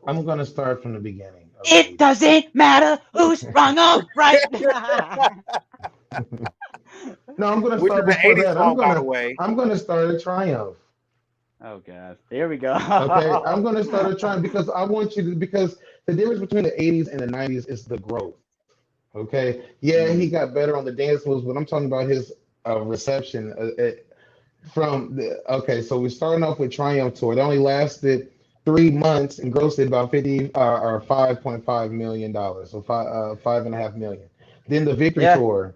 I'm gonna start from the beginning. It doesn't matter who's wrong or right. No, I'm gonna Which is start the before 80s that. song, by the way. I'm gonna start a triumph. Oh God, here we go. Okay, I'm gonna start a triumph because I want you to, because the difference between the 80s and the 90s is the growth. Okay, yeah, he got better on the dance moves, but I'm talking about his reception from the. Okay, so we're starting off with Triumph Tour. It only lasted 3 months and grossed about 50 or $5.5 million, so 5.5 million. Then the Victory Yeah, Tour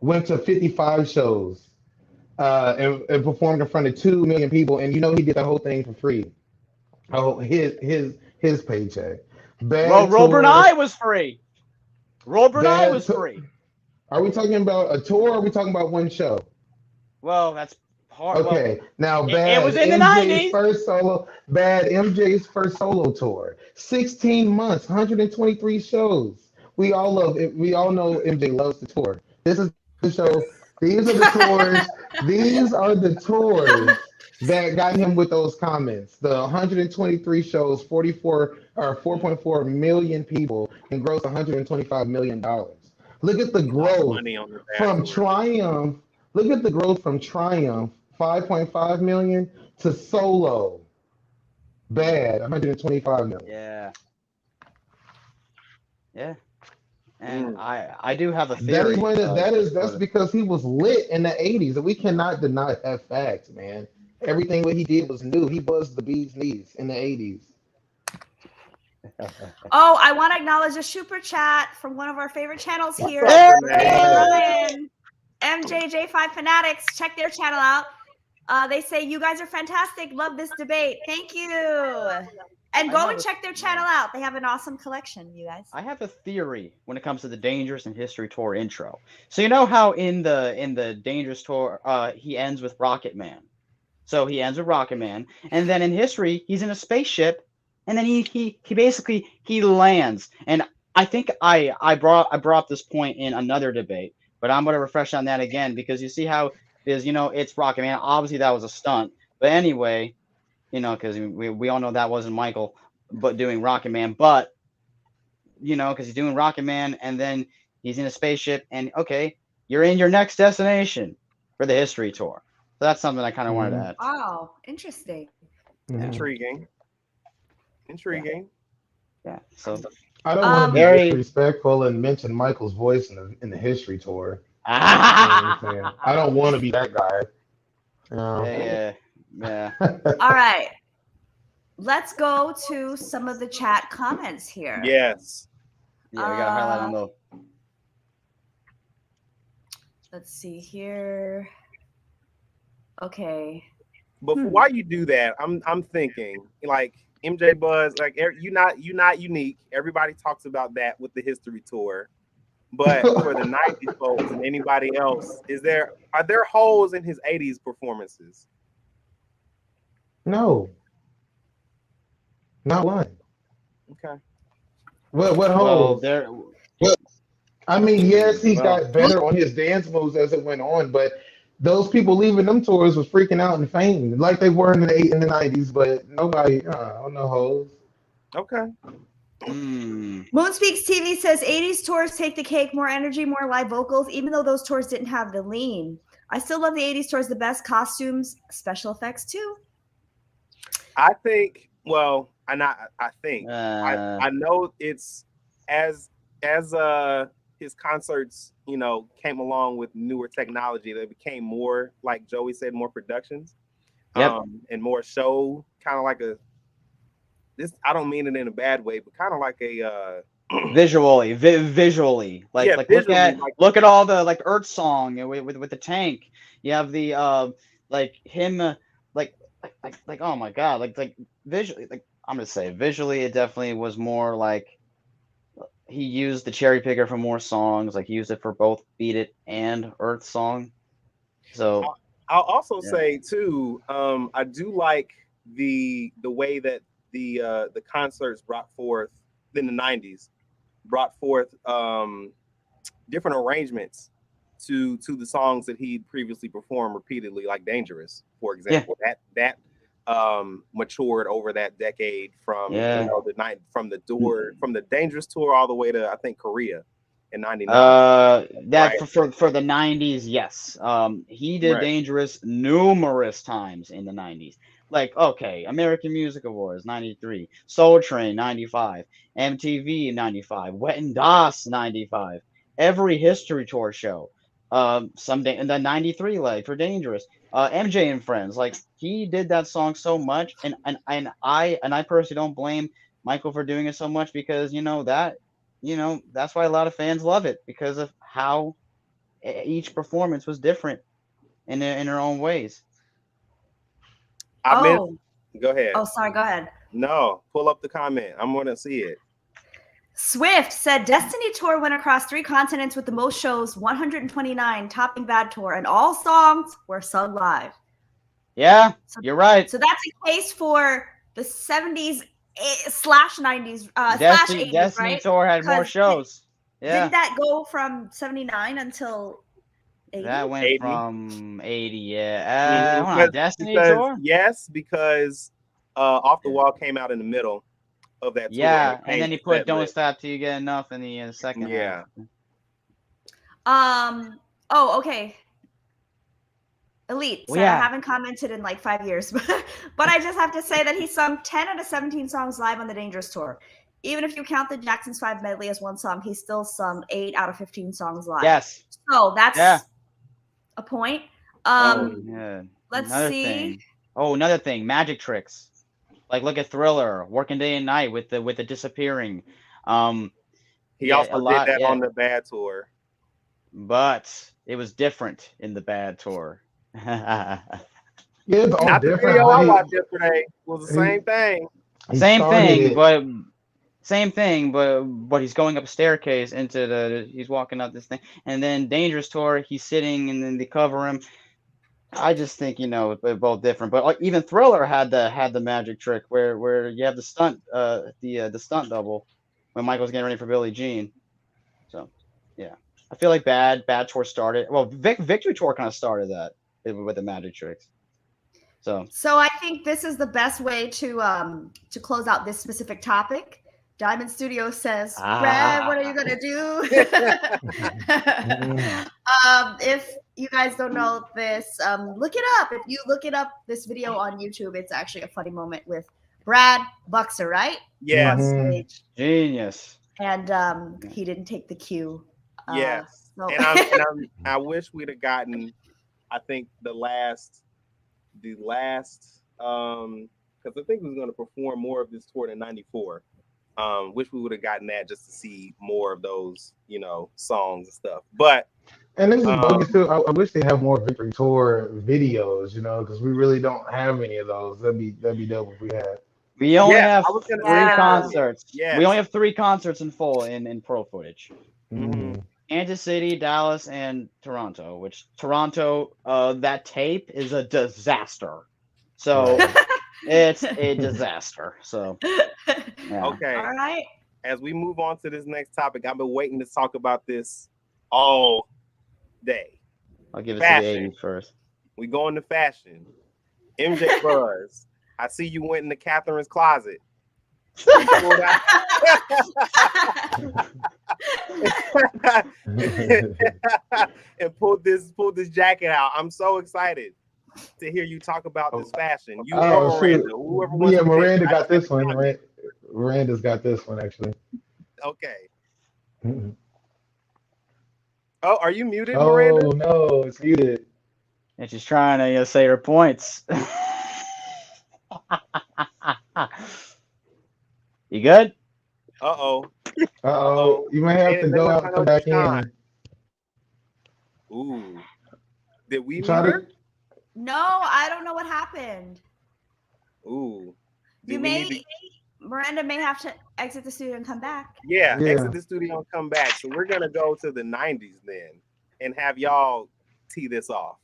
went to 55 shows and performed in front of 2 million people, and you know he did the whole thing for free. Oh, his paycheck. well, Bad Robert and Tour, I was free. Robert and I bad. was free. Are we talking about a tour? Or are we talking about one show? Well, that's hard. Well, Okay, now it was in the '90s. Bad MJ's first solo tour. 16 months, 123 shows. We all love it. We all know MJ loves the tour. This is the show. These are the tours. These are the tours that got him with those comments. The 123 shows, 44 or 4.4 million people, and gross $125 million. Look at the A lot of growth money on the bad from tour. Triumph. Look at the growth from Triumph, 5.5 million, to Solo, Bad, 125 million. Yeah, yeah. And I do have a That is theory. that's because he was lit in the 80s, and we cannot deny that fact, man. Everything what he did was new. He buzzed the bee's knees in the 80s. Oh, I want to acknowledge a super chat from one of our favorite channels What's here. up, Hey. Renee? MJJ5 Fanatics. Check their channel out. They say, you guys are fantastic. Love this debate. Thank you. And go and check their channel out. They have an awesome collection, you guys. I have a theory when it comes to the Dangerous and History Tour intro. So you know how in the Dangerous Tour he ends with Rocket Man. So he ends with Rocket Man, and then in History he's in a spaceship, and then he basically he lands. And I think I brought up this point in another debate, but I'm gonna refresh on that again because you see how is it's Rocket Man. Obviously that was a stunt, but anyway, because we all know that wasn't Michael, but doing Rocket Man, but because he's doing Rocket Man, and then he's in a spaceship, and okay, you're in your next destination for the History Tour. So that's something I kind of wanted to add. Oh, interesting. Intriguing. Yeah. So I don't want to be Very- disrespectful and mention Michael's voice in the history tour. You know what I'm saying? I don't want to be that guy. yeah. All right. Let's go to some of the chat comments here. Yes. Yeah, we got to highlight on the. Let's see here. Okay. But while you do that, I'm thinking like MJ Buzz, like you're not unique. Everybody talks about that with the history tour. But for the 90s folks and anybody else, are there holes in his 80s performances? No. Not one. Okay. What Well, holes? there. I mean, yes, he's Well- got better on his dance moves as it went on, but those people leaving them tours was freaking out and fainting like they were in the 90s, but nobody, no hoes. Okay. Moonspeaks TV says 80s tours take the cake, more energy, more live vocals, even though those tours didn't have the lean. I still love the 80s tours, the best costumes, special effects too. I think, well, I know it's as his concerts, came along with newer technology, they became more, like Joey said, more productions. Yep. And more show, kind of like I don't mean it in a bad way, but kind of like a visually, like visually, look at all the like Earth Song with the tank. You have the like him like oh my god, like visually, like I'm gonna say visually it definitely was more like he used the cherry picker for more songs, like he used it for both Beat It and Earth Song. So I'll also say too, I do like the way that the concerts brought forth in the 90s, brought forth different arrangements to the songs that he'd previously performed repeatedly, like Dangerous, for example. That matured over that decade from from the Dangerous tour all the way to I think Korea in '99. For the 90s, yes. He did Dangerous numerous times in the 90s. Like, okay, American Music Awards 93, Soul Train 95, MTV 95, Wet and Das 95, every history tour show. Someday in the 93 leg for Dangerous. MJ and Friends, like he did that song so much, and I personally don't blame Michael for doing it so much, because that's why a lot of fans love it, because of how each performance was different in their own ways. Go ahead. Oh, sorry, go ahead. No, pull up the comment. I'm going to see it. Swift said Destiny Tour went across 3 continents with the most shows, 129, topping Bad Tour, and all songs were sung live. Yeah, you're right. So that's a case for the 70s slash 90s slash 80s, Destiny right? Tour had more shows. Didn't that go from 79 until 80? That went 80. From 80, yeah. Destiny Tour? Yes, because Off the Wall came out in the middle of that tour. Yeah, and then he put Don't Stop Till You Get Enough in the second half. Oh, okay. Elite said, I haven't commented in like 5 years, but I just have to say that he sung 10 out of 17 songs live on the Dangerous Tour. Even if you count the Jackson's 5 medley as one song, he still sung 8 out of 15 songs live. Yes. So that's a point. Let's see. Another thing, magic tricks. Like look at Thriller, Working Day and Night with the disappearing. He also did that on the Bad Tour. But it was different in the Bad Tour. It's all Not different. the video I watched yesterday was the same thing. Same thing, but he's going up a staircase he's walking up this thing, and then Dangerous Tour, he's sitting and then they cover him. I just think they're both different. But even Thriller had the magic trick where you have the stunt the stunt double when Michael's getting ready for Billie Jean. So yeah, I feel like Bad Tour started. Well, Victory Tour kind of started that with the magic tricks. So I think this is the best way to close out this specific topic. Diamond Studio says, Brad, what are you gonna do? you guys don't know this, look it up. If you look it up, this video on YouTube, it's actually a funny moment with Brad Buxer, right? Yes. On stage. Genius. And he didn't take the cue. Yes. So- I wish we'd have gotten, I think the last, because I think we was going to perform more of this tour in '94. Wish we would have gotten that just to see more of those, songs and stuff. But And this is bogus too. I wish they have more Victory Tour videos, because we really don't have any of those. That'd be dope if we had. We only have I was gonna three say that concerts. Yes. We only have 3 concerts in full in pro footage. Mhm. Kansas City, Dallas, and Toronto. Which Toronto, that tape is a disaster. So it's a disaster. So yeah. Okay. All right. As we move on to this next topic, I've been waiting to talk about this all day. I'll give it Fashion. to the 80s first. We go into fashion. MJ Buzz, I see you went into Catherine's closet. You pulled out- and pulled this jacket out. I'm so excited to hear you talk about this fashion. You or Miranda, whoever wants Yeah, to take Miranda it. got this one. Miranda's got this one actually. Okay. Mhm. Oh, are you muted, Oh Miranda? no, it's muted. And she's trying to say her points. You good? Uh-oh. Uh-oh. You might have to go out and come back in. Ooh. Did we Try mute to. her? No, I don't know what happened. Ooh. Did You we need may, Miranda may have to exit the studio and come back. Yeah, Yeah. exit the studio and come back. So we're gonna go to the '90s then, and have y'all tee this off.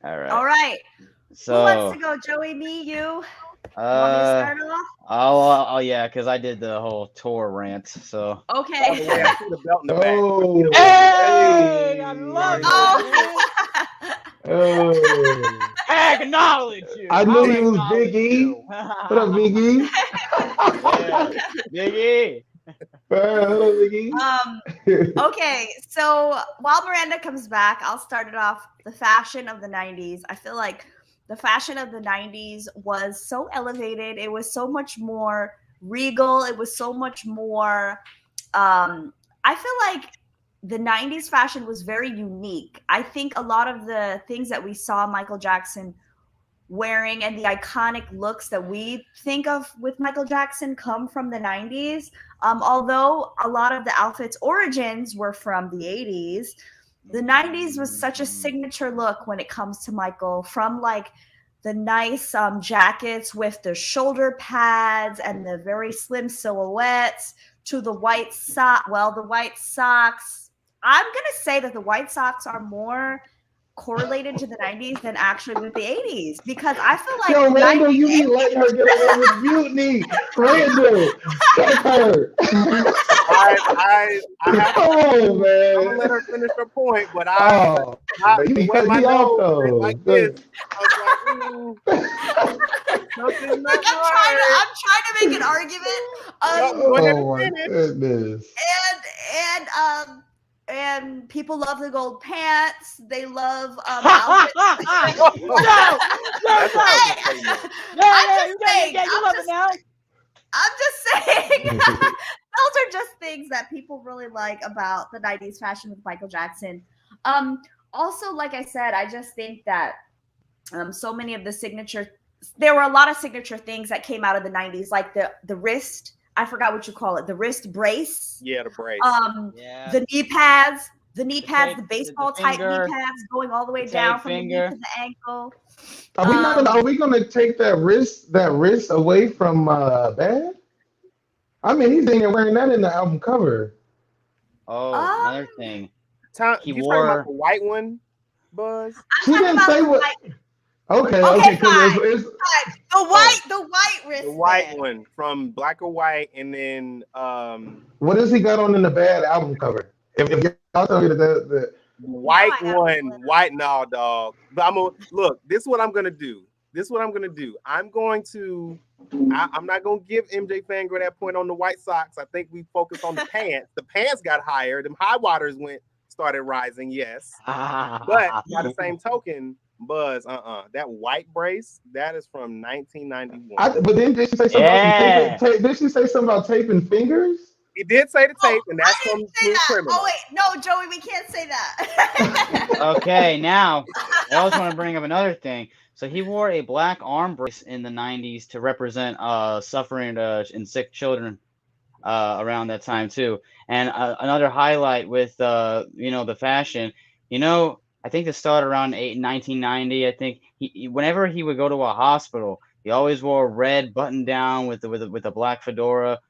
All right. All right. Who So, wants to go? Joey, me, you? You want me to start off? oh yeah, because I did the whole tour rant. So. By the Okay. way, I see the belt in the back. Oh. Hey, I love Oh. Oh. Acknowledge you. I knew he was Acknowledge Big E. you. What up, Big E? Yeah, Big E. Hello, Big E. Okay, so while Miranda comes back, I'll start it off. The fashion of the 90s. I feel like the fashion of the 90s was so elevated. It was so much more regal. It was so much more I feel like the 90s fashion was very unique. I think a lot of the things that we saw Michael Jackson wearing and the iconic looks that we think of with Michael Jackson come from the 90s. Although a lot of the outfits' origins were from the 80s, the 90s was such a signature look when it comes to Michael, from like the nice jackets with the shoulder pads and the very slim silhouettes to the white the white socks. I'm going to say that the white socks are more correlated to the 90s than actually with the 80s, because I feel like Yo, Randall, you be letting her get away with mutiny. Randall, check her. I have to, Oh, I'm man. gonna let her finish her point, but Oh, the you way cut my me off, nose went though. like this, I was like, ooh, something like not I'm trying to make an argument. Go ahead Oh, and my finish. goodness. And people love the gold pants. They love outfits. That's what I was saying. You love it now. I'm just saying those are just things that people really like about the 90s fashion with Michael Jackson. Also, like I said, I just think that so many of there were a lot of signature things that came out of the 90s, like the wrist, I forgot what you call it, the wrist brace. Yeah, the brace. The knee pads, the baseball type finger, knee pads going all the way the down tape from the knee finger. to the ankle. Are we gonna take that wrist away from Bad? I mean, he's in here wearing that in the album cover. Oh, another thing. He you wore- talking about the white one, Buzz? She didn't say what. Okay, Okay, because fine. it's The white wrist. The white one from Black or White, and then what has he got on in the Bad album cover? If y'all tell me that the white No, I have one, one. white no dog. But I'm gonna look. This is what I'm gonna do. I'm not gonna give MJ Fangirl that point on the white socks. I think we focus on the pants. The pants got higher. Them high waters started rising, yes. But by the same token, Buzz, that white brace, that is from 1991. But then did she say something about some did she say something about taping fingers? He did say the tape, and that's I from didn't say Smooth that. Criminal. Oh wait, no, Joey, we can't say that. Okay, now I also want to bring up another thing. So he wore a black arm brace in the 90s to represent suffering and sick children around that time too. And another highlight with the fashion, I think this started around 1990. I think whenever he would go to a hospital, he always wore a red button down with a black fedora.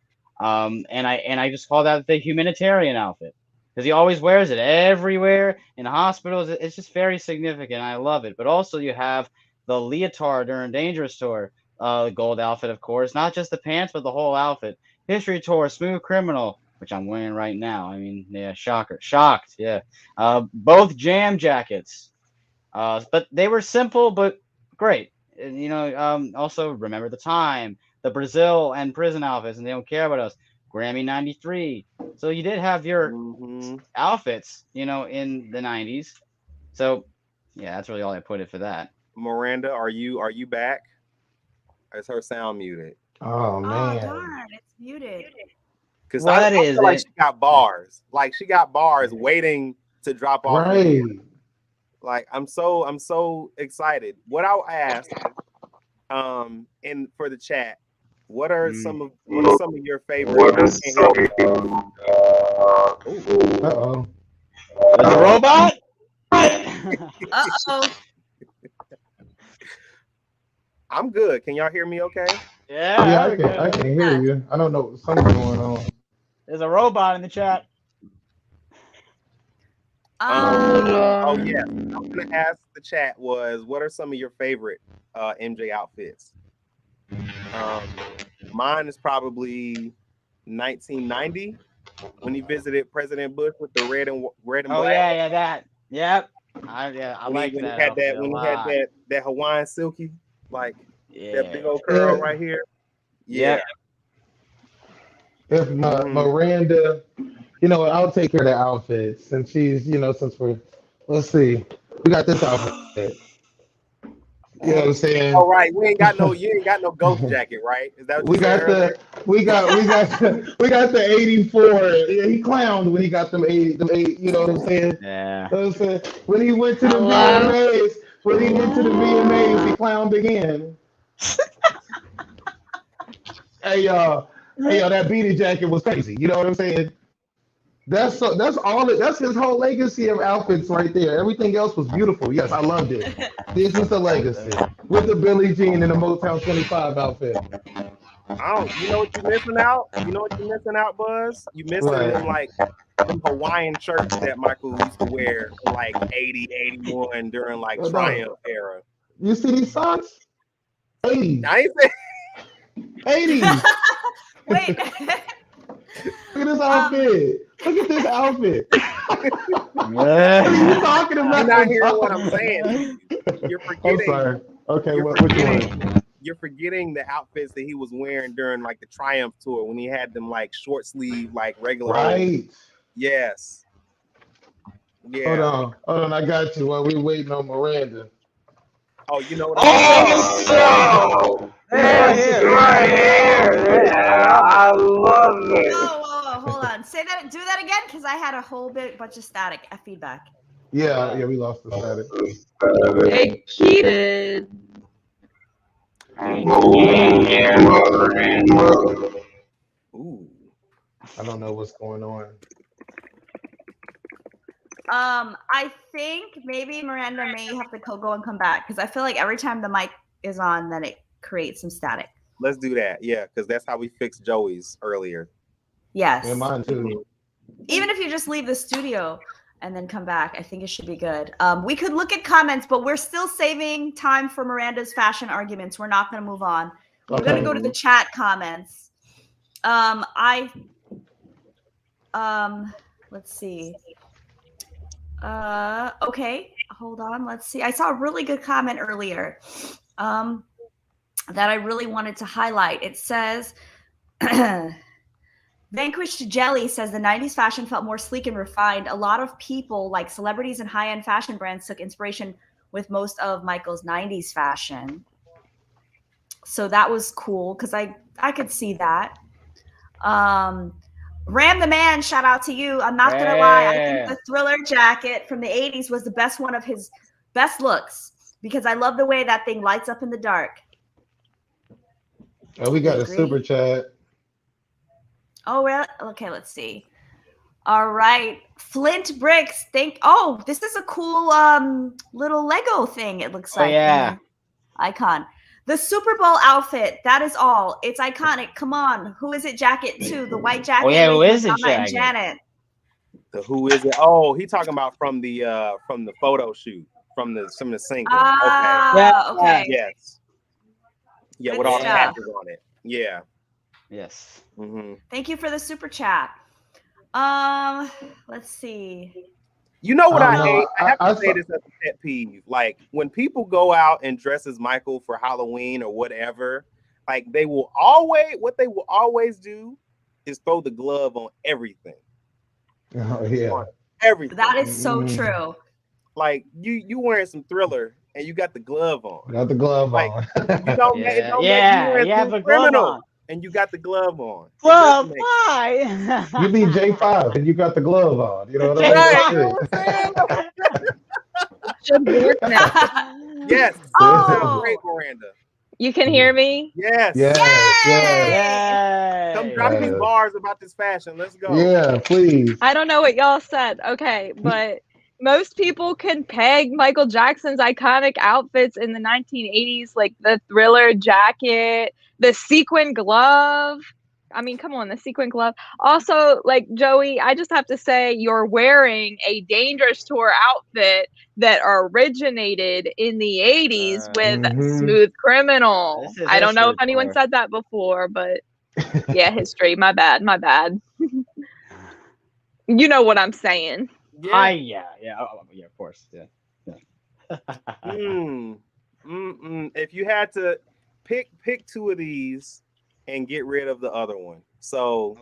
And I just call that the humanitarian outfit because he always wears it everywhere in hospitals. It's just very significant. I love it. But also you have the leotard during Dangerous Tour, the gold outfit, of course, not just the pants, but the whole outfit. History Tour, Smooth Criminal, which I'm wearing right now. I mean, yeah, shocked, yeah. Both jam jackets, but they were simple but great. And, also Remember the Time, the Brazil and Prison outfits, and They Don't Care About Us, Grammy '93. So you did have your outfits, in the '90s. So yeah, that's really all I put it for that. Miranda, are you back? Is her sound muted? Oh man. Oh darn, it's muted. Because I feel like she got bars. Like she got bars waiting to drop off. Right. Like I'm so excited. What I'll ask, and for the chat, what are some of your favorites? Uh-oh. There's a robot. Uh-oh. I'm good. Can y'all hear me okay? Yeah, I can hear you. I don't know something's going on. There's a robot in the chat. Oh yeah. I'm gonna ask the chat what are some of your favorite MJ outfits? Mine is probably 1990 when he visited President Bush with the red and black. Oh yeah, that. Yep. I like that. When he had that Hawaiian silky, like that big old curl right here. Yeah. If Miranda, I'll take care of the outfits. And she's, let's see, we got this outfit. You know what I'm saying? All right, you ain't got no ghost jacket, right? Is that what we got the 84. Yeah, he clowned when he got them 80, you know what I'm saying? Yeah. You know what I'm saying? When he went to the VMAs, he clowned again. Hey y'all, that beanie jacket was crazy. You know what I'm saying? That's his whole legacy of outfits right there. Everything else was beautiful. Yes, I loved it. This is the legacy with the Billie Jean and the Motown 25 outfit. You know what you're missing out? You know what you're missing out, Buzz? You missing them Hawaiian shirts that Michael used to wear in like 80, 81 during like Triumph era. You see these socks? 80s. I ain't saying 80s. Wait. Look at this outfit. Look at this outfit. What are you talking about? You're not hearing what I'm saying. You're forgetting. I'm sorry. Okay, which one? You're forgetting the outfits that he was wearing during like the Triumph tour when he had them like short sleeve, like regular. Right. Yes. Yeah. Hold on. I got you while we waiting on Miranda. Oh, you know what? Right here. Yeah, I love it. Oh, hold on. Do that again, because I had a whole bunch of static feedback. Yeah, we lost the static. Hey, Keaton. Ooh. I don't know what's going on. I think maybe Miranda may have to go and come back because I feel like every time the mic is on, then it creates some static. Let's do that. Yeah, because that's how we fixed Joey's earlier. Yes. And mine too. Even if you just leave the studio and then come back, I think it should be good. We could look at comments, but we're still saving time for Miranda's fashion arguments. We're not going to move on. We're going to go to the chat comments. Let's see. Okay, hold on. Let's see. I saw a really good comment earlier that I really wanted to highlight. It says, the Vanquished Jelly says the 90s fashion felt more sleek and refined. A lot of people, like celebrities and high-end fashion brands, took inspiration with most of Michael's 90s fashion. So that was cool because I could see that. Ram the Man, shout out to you. I'm not gonna lie, I think the Thriller jacket from the 80s was the best one of his best looks because I love the way that thing lights up in the dark. Oh, we got a super chat. Oh, really? Okay, let's see. All right. Flint Bricks. Oh, this is a cool little Lego thing, it looks like. Yeah. Icon. The Super Bowl outfit. That is all. It's iconic. Come on. Who is it jacket too? The white jacket. Oh, yeah, who with is it Madonna and jacket? Janet. The who is it? Oh, he talking about from the photo shoot, from the single. Okay. Yes. Yeah, Good with all the stuff. patches on it. Yeah. Yes. Mm-hmm. Thank you for the super chat. Let's see. You know what I know. hate? I have I to say this as a pet peeve. Like when people go out and dress as Michael for Halloween or whatever, like they will always do is throw the glove on everything. Oh yeah. On everything. That is so true. Like you wearing some Thriller and you got the glove on. Got the glove Like, on. You don't you have a glove on. And you got the glove on. Glove, why? You be J5 and you got the glove on. You know what I mean? Should work now. Yes. Oh. Great, Miranda. You can hear me? Yes. Yay! Come drop these bars about this fashion. Let's go. Yeah, please. I don't know what y'all said. Okay, but most people can peg Michael Jackson's iconic outfits in the 1980s, like the Thriller jacket, the sequin glove. I mean, come on, the sequin glove. Also, like Joey, I just have to say you're wearing a Dangerous Tour outfit that originated in the 80s with Smooth Criminal. I don't know if anyone said that before, but yeah, history. My bad. You know what I'm saying. Yeah, of course. Yeah. If you had to pick two of these and get rid of the other one. So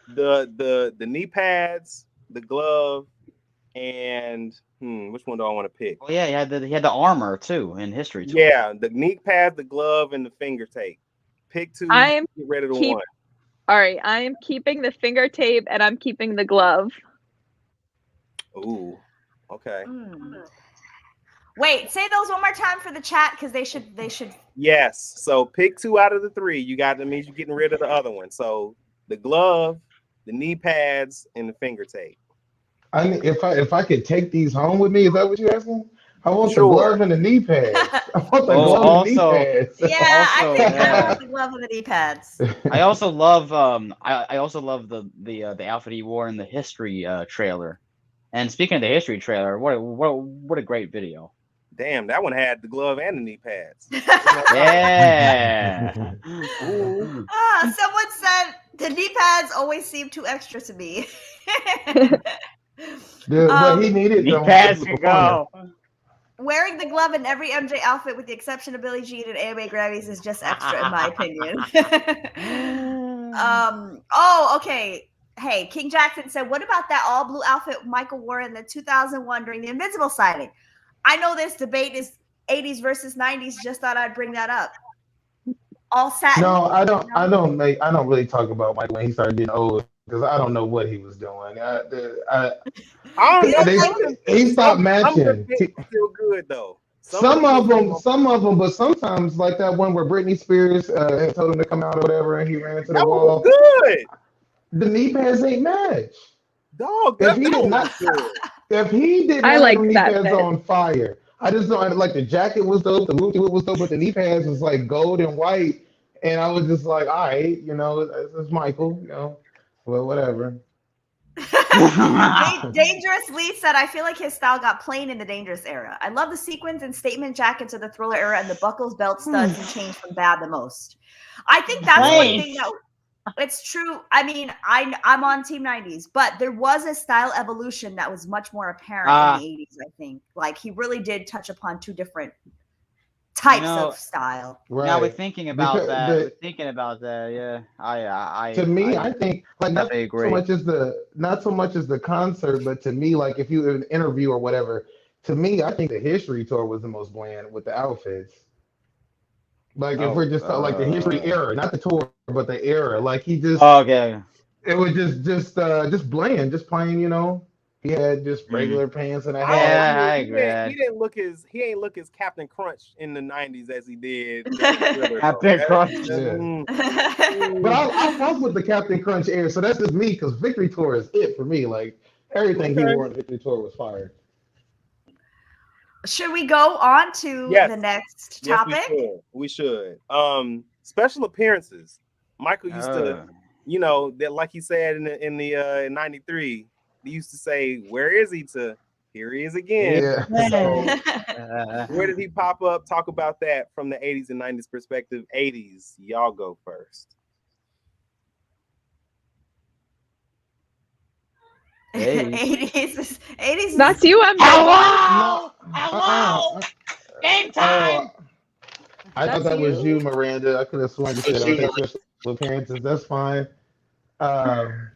the knee pads, the glove, and which one do I want to pick? Oh yeah, he had the armor too in history too. Yeah, the knee pad, the glove, and the finger tape. Pick two, get rid of the one. All right, I am keeping the finger tape and I'm keeping the glove. Ooh, okay. Wait, say those one more time for the chat because they should. Yes. So pick two out of the three. That means you're getting rid of the other one. So the glove, the knee pads, and the finger tape. I mean, if I could take these home with me, is that what you're asking? I want the glove and the knee pads. I want the glove and the knee pads. Yeah, I think I want the glove and the knee pads. I also love I also love the outfit he wore in the history trailer. And speaking of the history trailer, what a great video. Damn, that one had the glove and the knee pads. Yeah. Someone said the knee pads always seem too extra to me. But he needed knee pads to go. Wearing the glove in every MJ outfit, with the exception of Billie Jean and AMA Grammys, is just extra in my opinion. Okay. Hey, King Jackson said, what about that all blue outfit Michael wore in the 2001 during the Invincible signing? I know this debate is 80s versus 90s. Just thought I'd bring that up. All satin. No, I don't really talk about Michael when he started getting old because I don't know what he was doing. He stopped matching. Still good though. Some of them, but sometimes like that one where Britney Spears told him to come out or whatever, and he ran into the wall. Good. The knee pads ain't match. Dog, if he did not have the knee pads on fire, I just don't like the jacket was dope, the loop was dope, but the knee pads was like gold and white, and I was just like, all right, it's Michael, well, whatever. Dangerous Lee said, I feel like his style got plain in the Dangerous era. I love the sequins and statement jackets of the Thriller era and the buckles, belt studs, and chains from bad the most. I think that's one thing that it's true. I mean, I'm on Team 90s, but there was a style evolution that was much more apparent in the 80s, I think. Like he really did touch upon two different types know, of style. now we're Right. thinking about Because that. We're thinking about that. Yeah, to me, I I think like definitely agree. not so much as the concert, but to me, like if you an interview or whatever, to me, I think the history tour was the most bland with the outfits. Like if we're Oh, just talking like the history era, not the tour, but the era. Like he just okay. it was just bland, just plain, you know. He had just Mm. regular pants and a Oh, hat. Yeah, I he agree. ain't look as Captain Crunch in the '90s as he did during Thriller, though. Captain Crunch. Yeah. But Mm, I fuck with the Captain Crunch era, so that's just me because Victory Tour is it for me. Like everything he okay. wore on Victory Tour was fire. Should we go on to Yes. the next Yes, topic? we should. Special appearances. Michael used to, you know, that like he said in '93, he used to say, "Where is he?" to "Here he is again." Yeah. So where did he pop up? Talk about that from the '80s and '90s perspective. '80s, y'all go first. '80s. That's you, MJ. Hello, Hello! game Oh, I thought That's that was you. you, Miranda. I could have sworn you said I'll take special appearances. That's fine. Um,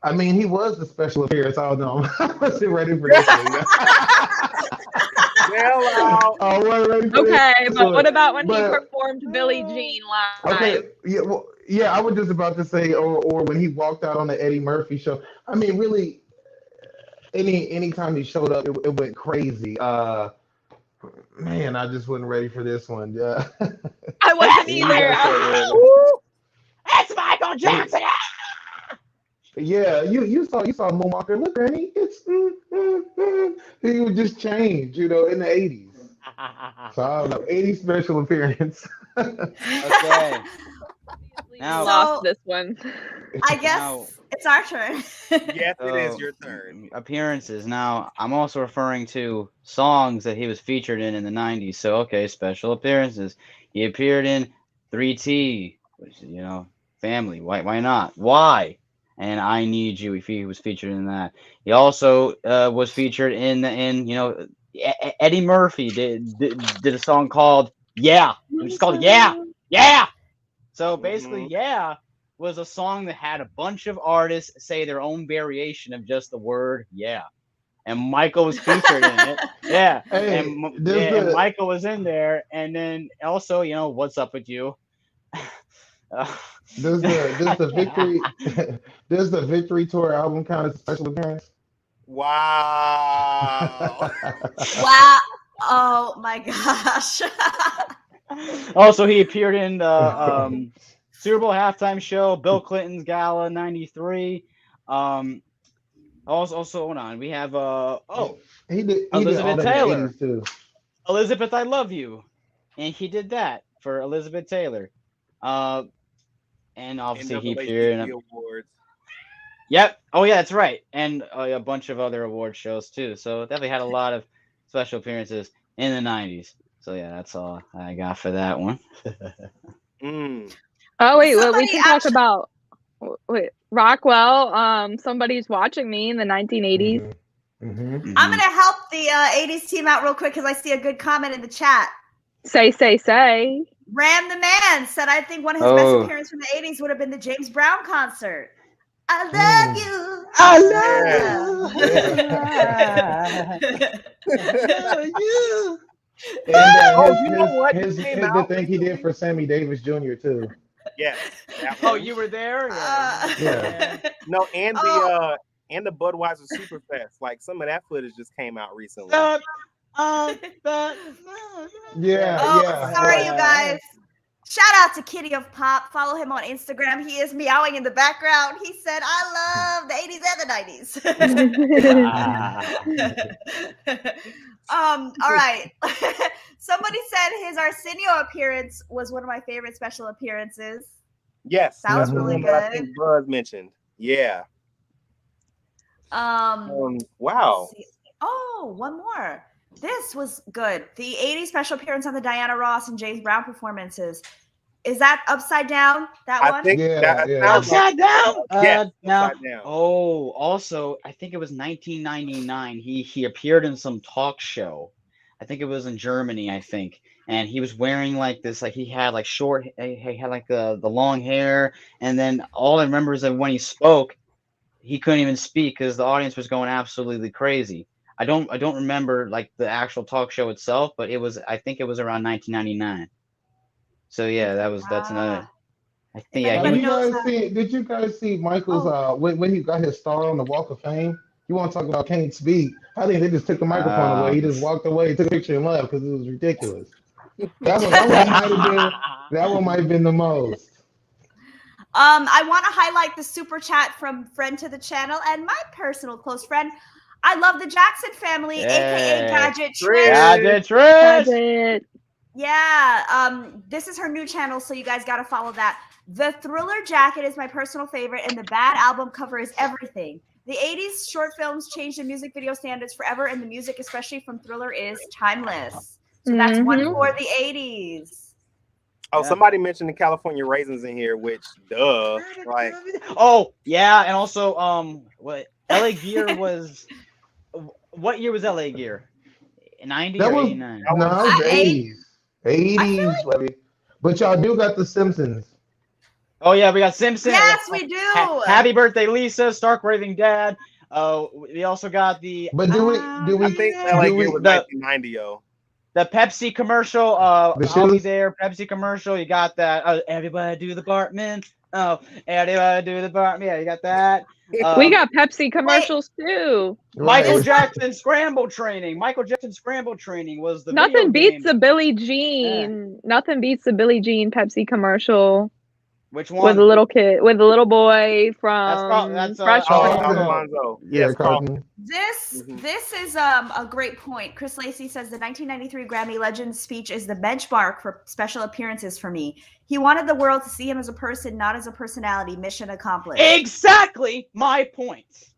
I mean, he was the special appearance. I don't know. I wasn't ready for this one. Well, I wasn't ready for Okay, this but one. what about when he But performed Billie Jean live? okay, yeah, well, yeah. I was just about to say, or when he walked out on the Eddie Murphy show. I mean, really, anytime he showed up, it went crazy. Man, I just wasn't ready for this one. Yeah. I wasn't You either. guys said it. Woo! It's Michael Jackson. Yeah, you saw Moonwalk. Look, Granny, it's he would just change, you know, in the '80s. So I don't know, '80s special appearance. Okay. Now, Lost this one. I guess Now- it's our turn. yes, it is so, your turn. appearances. Now, I'm also referring to songs that he was featured in the '90s. So, okay, special appearances. He appeared in 3T, which is, you know, Family. Why not? Why? And I Need You. He was featured in that. He also was featured in you know, Eddie Murphy did a song called Yeah. It was called Yeah. Yeah. So basically, Yeah was a song that had a bunch of artists say their own variation of just the word yeah. And Michael was featured in it. Yeah. Hey, And Michael was in there. And then also, you know, What's Up With You? does the victory does the Victory Tour album count as a special appearance? Wow. Wow. Oh my gosh. Also, he appeared in the Super Bowl halftime show, Bill Clinton's Gala '93. Also, hold on, we have he did Elizabeth all that Taylor. in the '80s too. Elizabeth, I Love You, and he did that for Elizabeth Taylor. And obviously he appeared in awards. Yep. Oh yeah, that's right, and a bunch of other award shows too. So definitely had a lot of special appearances in the '90s. So yeah, that's all I got for that one. Oh wait, well, Somebody we can talk about Rockwell. Somebody's watching me in the 1980s. I'm gonna help the '80s team out real quick because I see a good comment in the chat. Say. Ram the Man said, I think one of his best appearances from the '80s would have been the James Brown concert. I love you. I love you. And the thing he did for Sammy Davis Jr. too. Yes. Oh, you were there? Yeah. No, and the Budweiser Superfest. Like some of that footage just came out recently. Yeah. Sorry, you guys. Shout out to Kitty of Pop. Follow him on Instagram. He is meowing in the background. He said, I love the 80s and the 90s. All right. Somebody said his Arsenio appearance was one of my favorite special appearances. Yes. That was really good. I think Buzz mentioned. Yeah. Wow. Oh, one more. This was good. The 80s special appearance on the Diana Ross and James Brown performances. Is that Upside Down? That one? I think Upside Down. Yeah. Now, Upside Down. also, I think it was 1999. He appeared in some talk show. I I think it was in Germany, I think. And he was wearing like this, like he had like he had like the long hair. And then all I remember is that when he spoke, he couldn't even speak because the audience was going absolutely crazy. I don't remember like the actual talk show itself, but I think it was around 1999. So yeah, that's another. I think yeah, anybody knows Did you guys see Michael's Oh. when he got his star on the Walk of Fame? You want to talk about can't speak? I think they just took the microphone away. He just walked away, took a picture and left because it was ridiculous. That one might have been the most. I want to highlight the super chat from friend to the channel and my personal close friend. I love the Jackson family, aka Gadget Trish. Gadget Trish. Gadget. Yeah, this is her new channel, so you guys got to follow that. The Thriller jacket is my personal favorite, and the Bad album cover is everything. The 80s short films changed the music video standards forever, and the music, especially from Thriller, is timeless. So that's one for the 80s. Oh, somebody mentioned the California Raisins in here, which like. Oh yeah, and also what LA Gear was? What year was LA Gear? 90 or 89? No, it was 80s. 80s, baby. But y'all do got the Simpsons. Oh yeah, we got Simpsons. Yes, we do. Happy Birthday, Lisa. Stark Raving Dad. We also got the. But do we? I think LA Gear was 1990, yo. The Pepsi commercial. The I'll be there. Pepsi commercial. You got that. Everybody do the Bartman. Oh, everybody do the Bartman. Yeah, you got that. We got Pepsi commercials too. Michael Jackson Scramble Training. Michael Jackson Scramble Training was the. Nothing beats the Billie Jean. Yeah. Nothing beats the Billie Jean Pepsi commercial. Which one? With the little kid, with the little boy from Fresh Prince. Yes, this is a great point. Chris Lacey says the 1993 Grammy Legends speech is the benchmark for special appearances for me. He wanted the world to see him as a person, not as a personality. Mission accomplished. Exactly my point.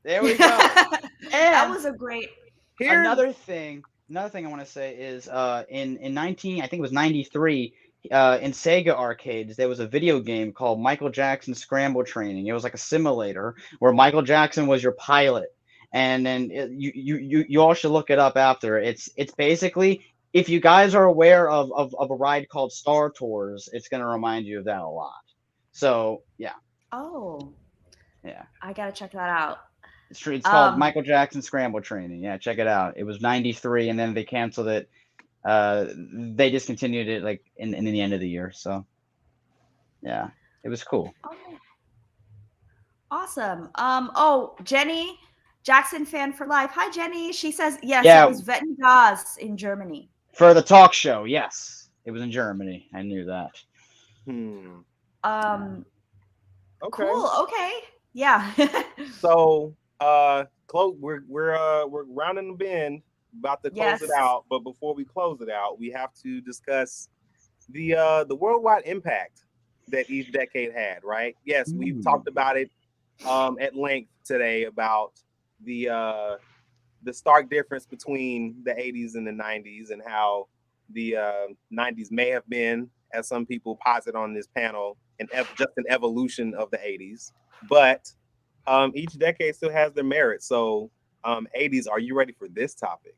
There we go. And that was a great. Another thing I want to say is in 93. In Sega arcades, there was a video game called Michael Jackson Scramble Training. It was like a simulator where Michael Jackson was your pilot, and then you all should look it up after. It's basically, if you guys are aware of a ride called Star Tours, it's gonna remind you of that a lot. So yeah. Oh. Yeah. I gotta check that out. It's called Michael Jackson Scramble Training. Yeah, check it out. It was 93, and then they canceled it. They discontinued it like in the end of the year. So yeah, it was cool. Okay. Awesome. Oh, Jenny, Jackson fan for life. Hi, Jenny. She says yes. Yeah. It was Wetten Das in Germany for the talk show. Yes, it was in Germany. I knew that. Okay. Cool. Okay. Yeah. So, we're rounding the bend. About to close it out, but before we close it out, we have to discuss the worldwide impact that each decade had, right? Yes, we've talked about it at length today about the stark difference between the 80s and the 90s and how the 90s may have been, as some people posit on this panel, just an evolution of the 80s. But each decade still has their merit. So 80s, are you ready for this topic?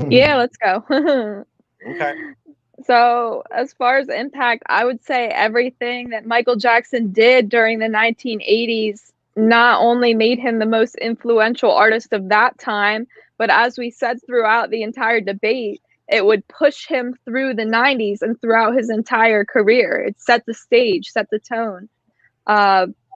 Yeah, let's go. Okay. So as far as impact, I would say everything that Michael Jackson did during the 1980s not only made him the most influential artist of that time, but as we said throughout the entire debate, it would push him through the 90s and throughout his entire career. It set the stage, set the tone.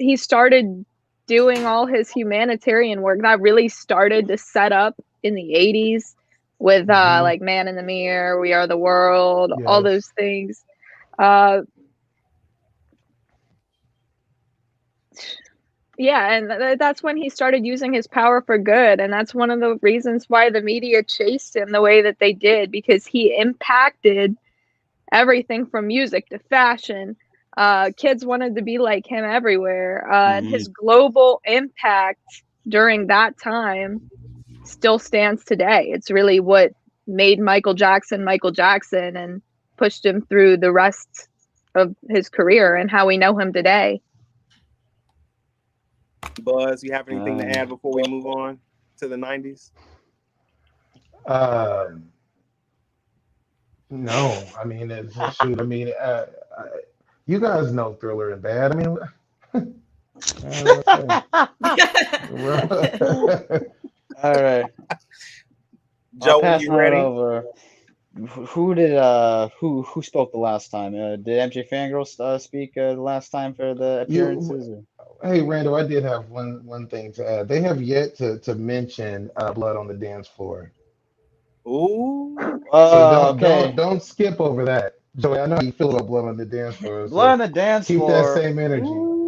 He started doing all his humanitarian work that really started to set up in the 80s with like Man in the Mirror, We Are the World, all those things. Yeah, and that's when he started using his power for good, and that's one of the reasons why the media chased him the way that they did, because he impacted everything from music to fashion. Kids wanted to be like him everywhere, and his global impact during that time still stands today. It's really what made Michael Jackson and pushed him through the rest of his career and how we know him today. Buzz, you have anything to add before we move on to the 90s? No, I mean, shoot. I mean, you guys know Thriller and Bad. I mean, All right, I'll Joe, when pass you're on it ready. over. Who spoke the last time? Did MJ Fangirl speak the last time for the you, appearances? Or? hey, Randall, I did have one thing to add. They have yet to mention Blood on the Dance Floor. Ooh. So Okay. don't skip over that. Joey, I know how you feel about Blood on the Dance Floor, Blood so on the dance keep that floor. same energy.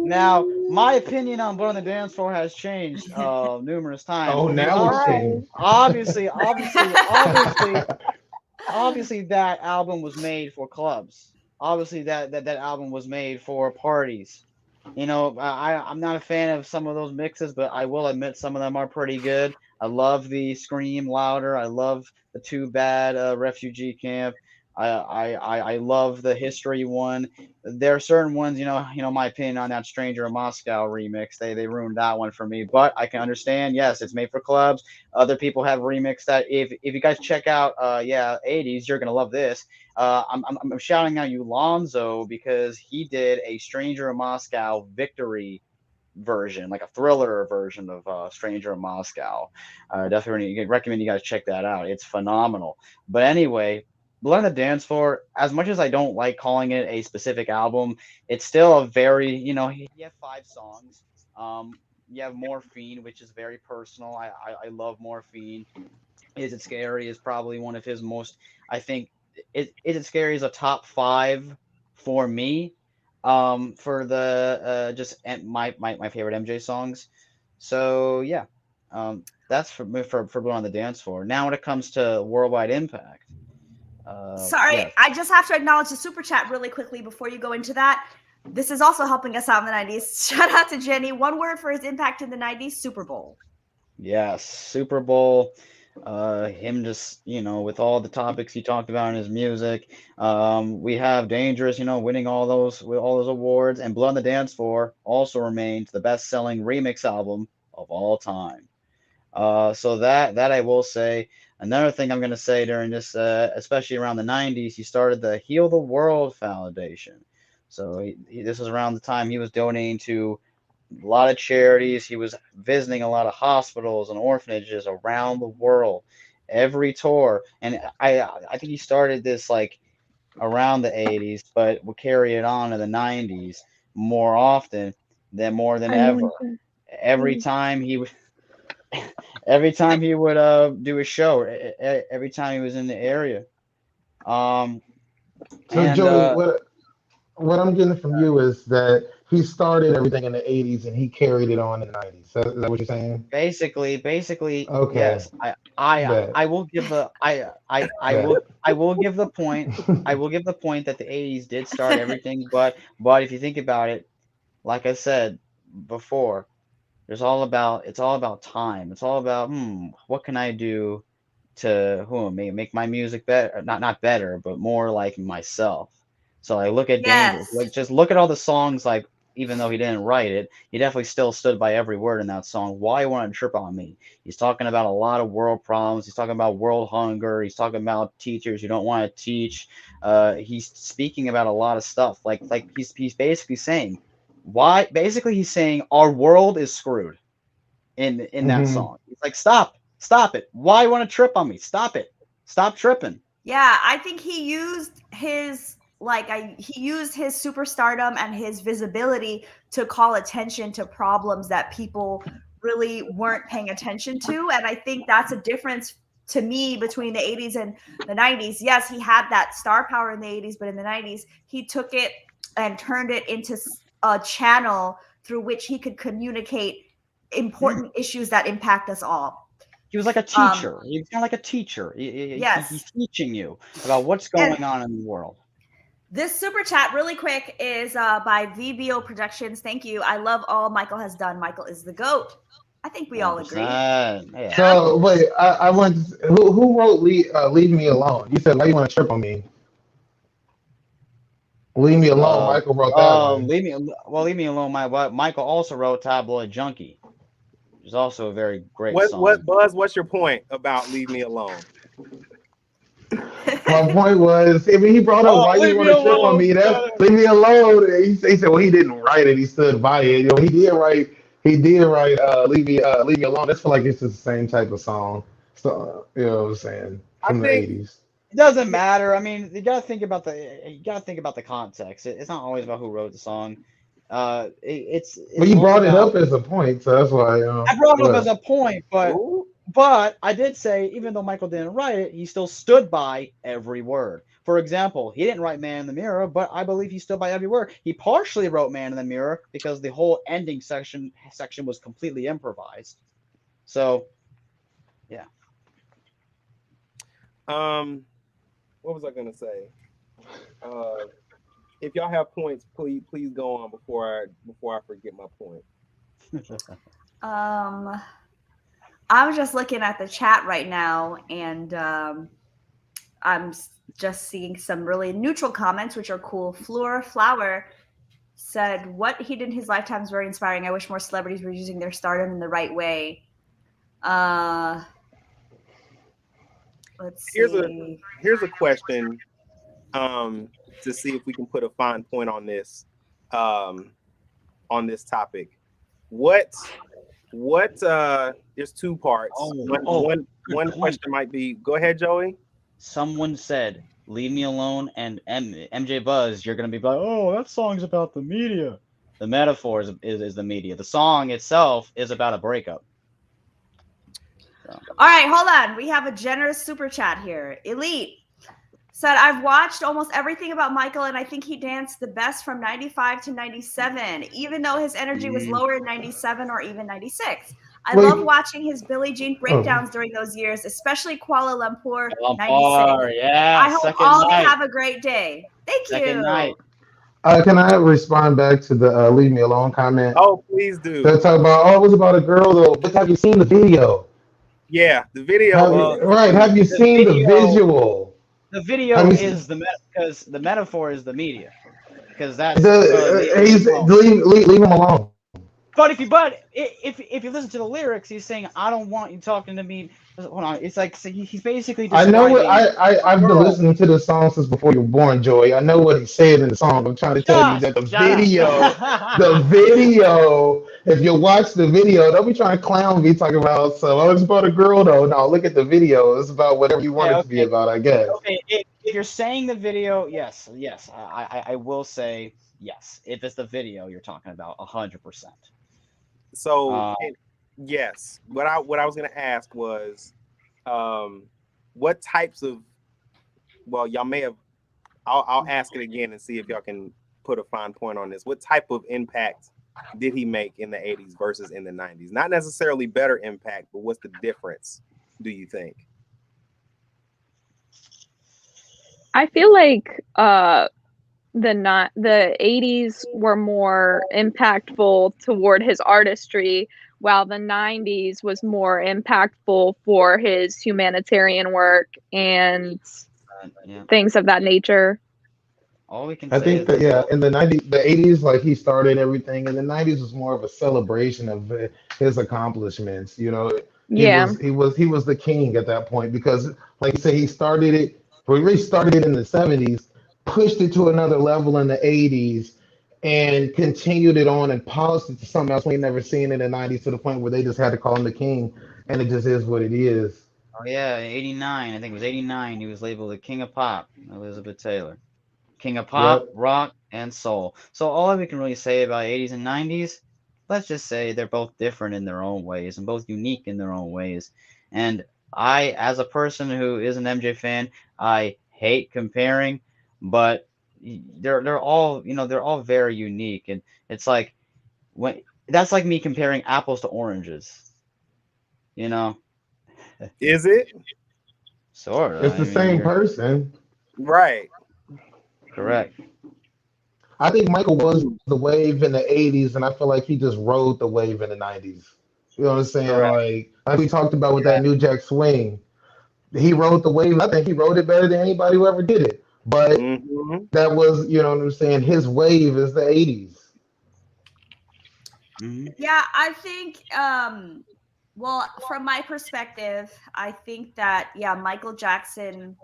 Now, Ooh. my opinion on Blood on the Dance Floor has changed numerous times. Oh, now it's changed. Obviously, obviously that album was made for clubs. Obviously that album was made for parties. You know, I'm not a fan of some of those mixes, but I will admit some of them are pretty good. I love the Scream Louder. I love the Too Bad Refugee Camp. I love the History one. There are certain ones, my opinion on that Stranger in Moscow remix. They ruined that one for me, but I can understand. Yes, it's made for clubs. Other people have remixed that. If you guys check out, 80s, you're gonna love this. I'm shouting out you Lonzo because he did a Stranger in Moscow victory version, like a thriller version of Stranger in Moscow. Definitely recommend you guys check that out. It's phenomenal. But anyway, Blood on the Dance Floor, as much as I don't like calling it a specific album, it's still a very, you have 5 songs. You have Morphine, which is very personal. I love Morphine. Is It Scary is probably one of his most, I think, Is It Scary is a top 5 for me, for the just my favorite MJ songs. So yeah, that's for me for Blood on the Dance Floor. Now when it comes to Worldwide Impact, Sorry, yes, I just have to acknowledge the super chat really quickly before you go into that. This is also helping us out in the 90s. Shout out to Jenny. One word for his impact in the 90s, Super Bowl. yes, Super Bowl. Him just, with all the topics he talked about in his music. We have Dangerous, winning all those awards, and Blood on the Dance Floor also remains the best-selling remix album of all time. So that I will say. Another thing I'm going to say during this, especially around the 90s, he started the Heal the World Foundation. So this was around the time he was donating to a lot of charities. He was visiting a lot of hospitals and orphanages around the world, every tour. And I think he started this like around the 80s, but would carry it on in the 90s more often more than ever. Every time he would every time he would do a show, every time he was in the area. Um So and Joey, what I'm getting from you is that he started everything in the '80s and he carried it on in the '90s. Is that what you're saying? basically Okay, yes. bet, I will give the bet. I will give the point. I will give the point that the 80s did start everything, but if you think about it, like I said before, it's all about time. It's all about what can I do to make my music better, not better, but more like myself. So I look at Dangerous, Yes. like just look at all the songs, like even though he didn't write it, he definitely still stood by every word in that song. Why you want to trip on me? He's talking about a lot of world problems. He's talking about world hunger. He's talking about teachers who don't want to teach. He's speaking about a lot of stuff. Like he's basically saying why. Basically, he's saying our world is screwed in that Hmm. song. He's like, stop it. Why you want to trip on me? Stop it. Stop tripping. Yeah, I think he used he used his superstardom and his visibility to call attention to problems that people really weren't paying attention to. And I think that's a difference to me between the 80s and the 90s. Yes, he had that star power in the 80s, but in the 90s, he took it and turned it into a channel through which he could communicate important issues that impact us all. He was like a Um, teacher. He's kind of like a teacher. He's yes. teaching you about what's And going on in the world. this super chat, really quick, is by VBO Productions. Thank you. I love all Michael has done. Michael is the GOAT. I think we all agree. 100%. Yeah. So wait, I want who wrote "Leave Me Alone"? You said why you want to trip on me? "Leave Me Alone." Uh, Michael wrote that one. leave me alone. Michael also wrote Tabloid Junkie, which is also a very great What song. Buzz? What's your point about "Leave Me Alone"? My point was, I mean, he brought up, Oh, why you leave me want to trip on alone. me? That's leave me alone. And he said, well, he didn't write it. He stood by it. You know, he did write. He did write. Leave me alone. That's feel like it's just the same type of song. So you know what I'm saying I from the think '80s. It doesn't matter. I mean, you gotta think about the context. It's not always about who wrote the song. But It's you more brought it about. up as a point, so that's why. I brought it up as What? a point, ooh, but I did say even though Michael didn't write it, he still stood by every word. For example, he didn't write "Man in the Mirror," but I believe he stood by every word. He partially wrote "Man in the Mirror" because the whole ending section was completely improvised. So yeah. what was I gonna say? Uh, if y'all have points, please go on before I forget my point. I'm just looking at the chat right now, and I'm just seeing some really neutral comments, which are cool. Flower said, "What he did in his lifetime is very inspiring. I wish more celebrities were using their stardom in the right way." Let's see. Here's a question to see if we can put a fine point um, on this topic. What there's two parts. One Good point. question might be, go ahead, Joey. Someone said, "Leave me alone," and MJ Buzz, you're gonna be like, "Oh, that song's about the media." The metaphor is the media. The song itself is about a breakup. So. All right, hold on. We have a generous super chat here. Elite said, "I've watched almost everything about Michael, and I think he danced the best from 95 to 97, even though his energy was lower in 97 or even 96. I Wait. love watching his Billie Jean breakdowns during those years, especially Kuala Lumpur 96. Yeah, I hope all of you have a great day." Thank Second you. night. Can I respond back to the "leave me alone" comment? Oh, please do. They're talking about, oh, it was about a girl though. But have you seen the video? Yeah, the video Well, Right? Have you the seen the video, visual? the Have video you is because the metaphor is the media, because that's he's leave him alone. But if you listen to the lyrics, he's saying, "I don't want you talking to me." Hold on, it's like he's basically I know what describing a I've been girl. listening to the song since before you were born, Joey. I know what he said in the song. I'm trying to tell you that Shut up. the video, if you watch the video, don't be trying to clown me talking about so oh, it's about a girl though. No, look at the video. It's about whatever you want Yeah, it to be about, I guess. okay. If you're saying the video, yes, I will say yes. If it's the video you're talking about, 100%. So yes, what I was gonna ask was, what types of, well, y'all may have. I'll ask it again and see if y'all can put a fine point on this. What type of impact did he make in the 80s versus in the 90s? Not necessarily better impact, but what's the difference, do you think? I feel like the 80s were more impactful toward his artistry, while the 90s was more impactful for his humanitarian work and things of that nature. All we can I say think is that they're yeah, both. in the '80s, like he started everything. In the '90s was more of a celebration of his accomplishments. You know, Yeah. he was the king at that point because, like you say, he started it. He really started it in the '70s, pushed it to another level in the '80s, and continued it on and polished it to something else we ain't never seen in the '90s to the point where they just had to call him the king, and it just is what it is. Oh yeah, '89. I think it was '89. He was labeled the King of Pop, Elizabeth Taylor. King of Pop, Yep. Rock, and Soul. So all we can really say about 80s and 90s, let's just say they're both different in their own ways and both unique in their own ways. And I, as a person who is an MJ fan, I hate comparing, but they're all they're all very unique, and it's like when that's like me comparing apples to oranges, you know. Is it? Sort of. It's I the mean, same you're person. Right. correct. I think Michael was the wave in the '80s, and I feel like he just rode the wave in the '90s. You know what I'm saying? Correct. Like we talked about with Yeah. that New Jack Swing, he rode the wave. I think he rode it better than anybody who ever did it. But Mm-hmm. that was, you know what I'm saying? His wave is the '80s. Mm-hmm. Yeah, I think well, from my perspective, I think that yeah, Michael Jackson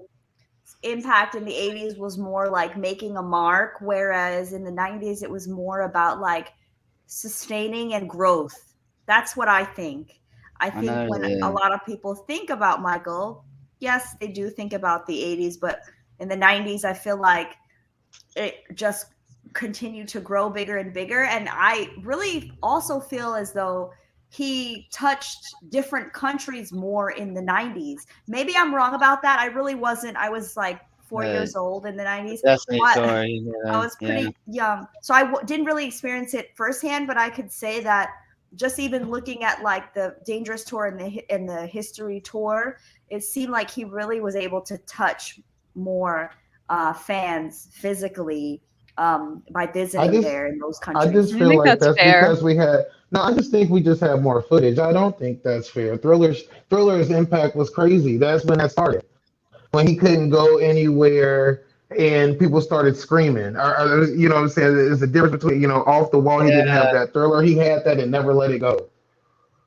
impact in the 80s was more like making a mark, whereas in the 90s it was more about like sustaining and growth. That's what I think. I think when a lot of people think about Michael, yes, they do think about the 80s, but in the 90s, I feel like it just continued to grow bigger and bigger. And I really also feel as though he touched different countries more in the 90s. Maybe I'm wrong about that. I really wasn't. I was like 4 years old in the 90s. Sorry. I was pretty young. So I didn't really experience it firsthand, but I could say that just even looking at like the Dangerous tour and the History tour, it seemed like he really was able to touch more fans physically by visiting there in those countries. I just feel think like that's that's fair. because we had. No, I just think we just have more footage. I don't think that's fair. Thriller's impact was crazy. That's when that started. When he couldn't go anywhere and people started screaming. You know what I'm saying? There's a difference between, off the wall, he didn't have that. Thriller, he had that and never let it go.